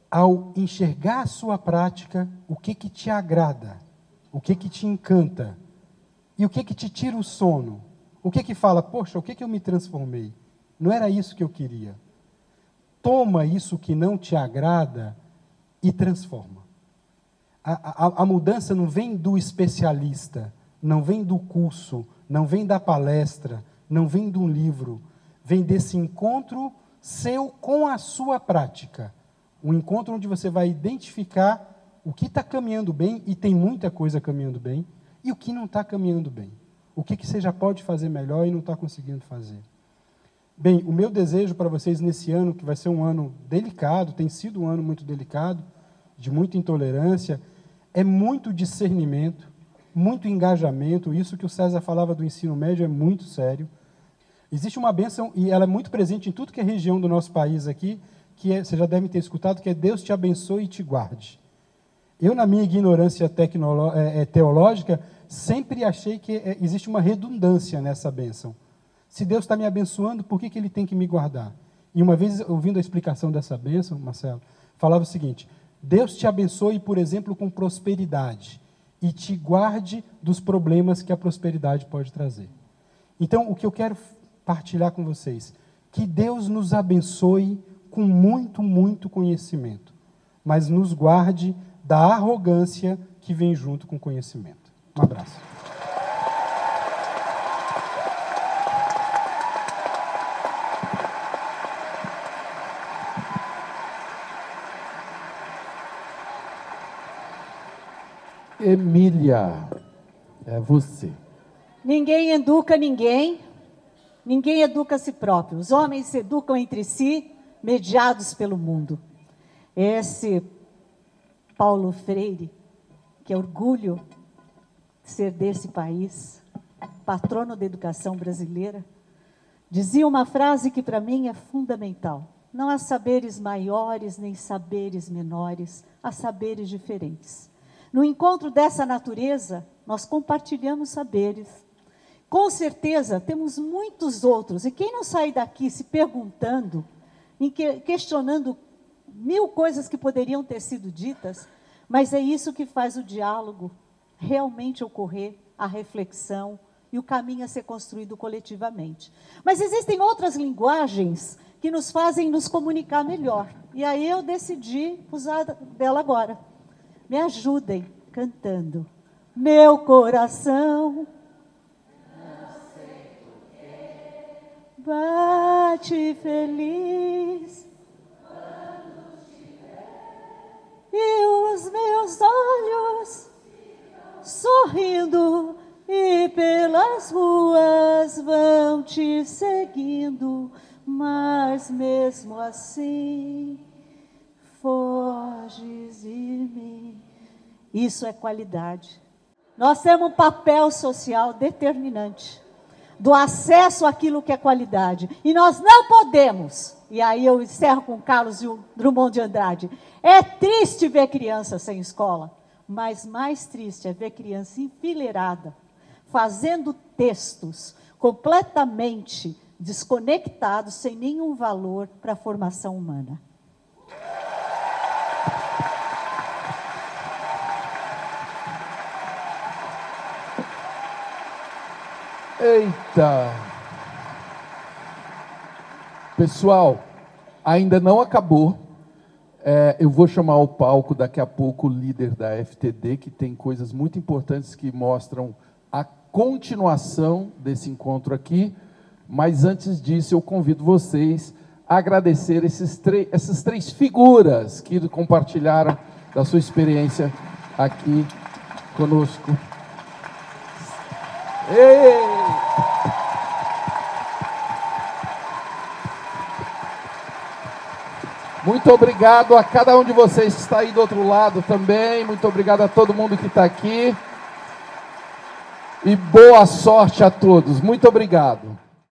Ao enxergar a sua prática, o que te agrada, o que te encanta e o que te tira o sono, o que fala, poxa, o que eu me transformei? Não era isso que eu queria. Toma isso que não te agrada e transforma. A mudança não vem do especialista, não vem do curso, não vem da palestra, não vem de um livro, vem desse encontro seu com a sua prática. Um encontro onde você vai identificar o que está caminhando bem, e tem muita coisa caminhando bem, e o que não está caminhando bem. O que você já pode fazer melhor e não está conseguindo fazer. Bem, o meu desejo para vocês nesse ano, que vai ser um ano delicado, tem sido um ano muito delicado, de muita intolerância, é muito discernimento, muito engajamento. Isso que o César falava do ensino médio é muito sério. Existe uma bênção, e ela é muito presente em tudo que é região do nosso país aqui, que vocês já devem ter escutado, que é Deus te abençoe e te guarde. Eu, na minha ignorância teológica, sempre achei que existe uma redundância nessa bênção. Se Deus está me abençoando, por que Ele tem que me guardar? E uma vez, ouvindo a explicação dessa bênção, Marcelo, falava o seguinte, Deus te abençoe, por exemplo, com prosperidade, e te guarde dos problemas que a prosperidade pode trazer. Então, o que eu quero partilhar com vocês, que Deus nos abençoe com muito, muito conhecimento, mas nos guarde da arrogância que vem junto com o conhecimento. Um abraço. Emília, é você. Ninguém educa ninguém, ninguém educa a si próprio. Os homens se educam entre si, mediados pelo mundo. Esse Paulo Freire, que é orgulho de ser desse país, patrono da educação brasileira, dizia uma frase que para mim é fundamental. Não há saberes maiores nem saberes menores, há saberes diferentes. No encontro dessa natureza, nós compartilhamos saberes. Com certeza, temos muitos outros. E quem não sair daqui se perguntando, questionando 1000 coisas que poderiam ter sido ditas, mas é isso que faz o diálogo realmente ocorrer, a reflexão e o caminho a ser construído coletivamente. Mas existem outras linguagens que nos fazem nos comunicar melhor. E aí eu decidi usar dela agora. Me ajudem cantando. Meu coração bate feliz e os meus olhos sorrindo e pelas ruas vão te seguindo, mas mesmo assim foges de mim. Isso é qualidade. Nós temos um papel social determinante do acesso àquilo que é qualidade. E nós não podemos, e aí eu encerro com Carlos Drummond de Andrade, é triste ver criança sem escola, mas mais triste é ver criança enfileirada, fazendo textos completamente desconectados, sem nenhum valor para a formação humana. Eita! Pessoal, ainda não acabou. Eu vou chamar ao palco daqui a pouco o líder da FTD, que tem coisas muito importantes que mostram a continuação desse encontro aqui, mas antes disso eu convido vocês a agradecer essas três figuras que compartilharam da sua experiência aqui conosco. Ei! Muito obrigado a cada um de vocês que está aí do outro lado também. Muito obrigado a todo mundo que está aqui. E boa sorte a todos. Muito obrigado.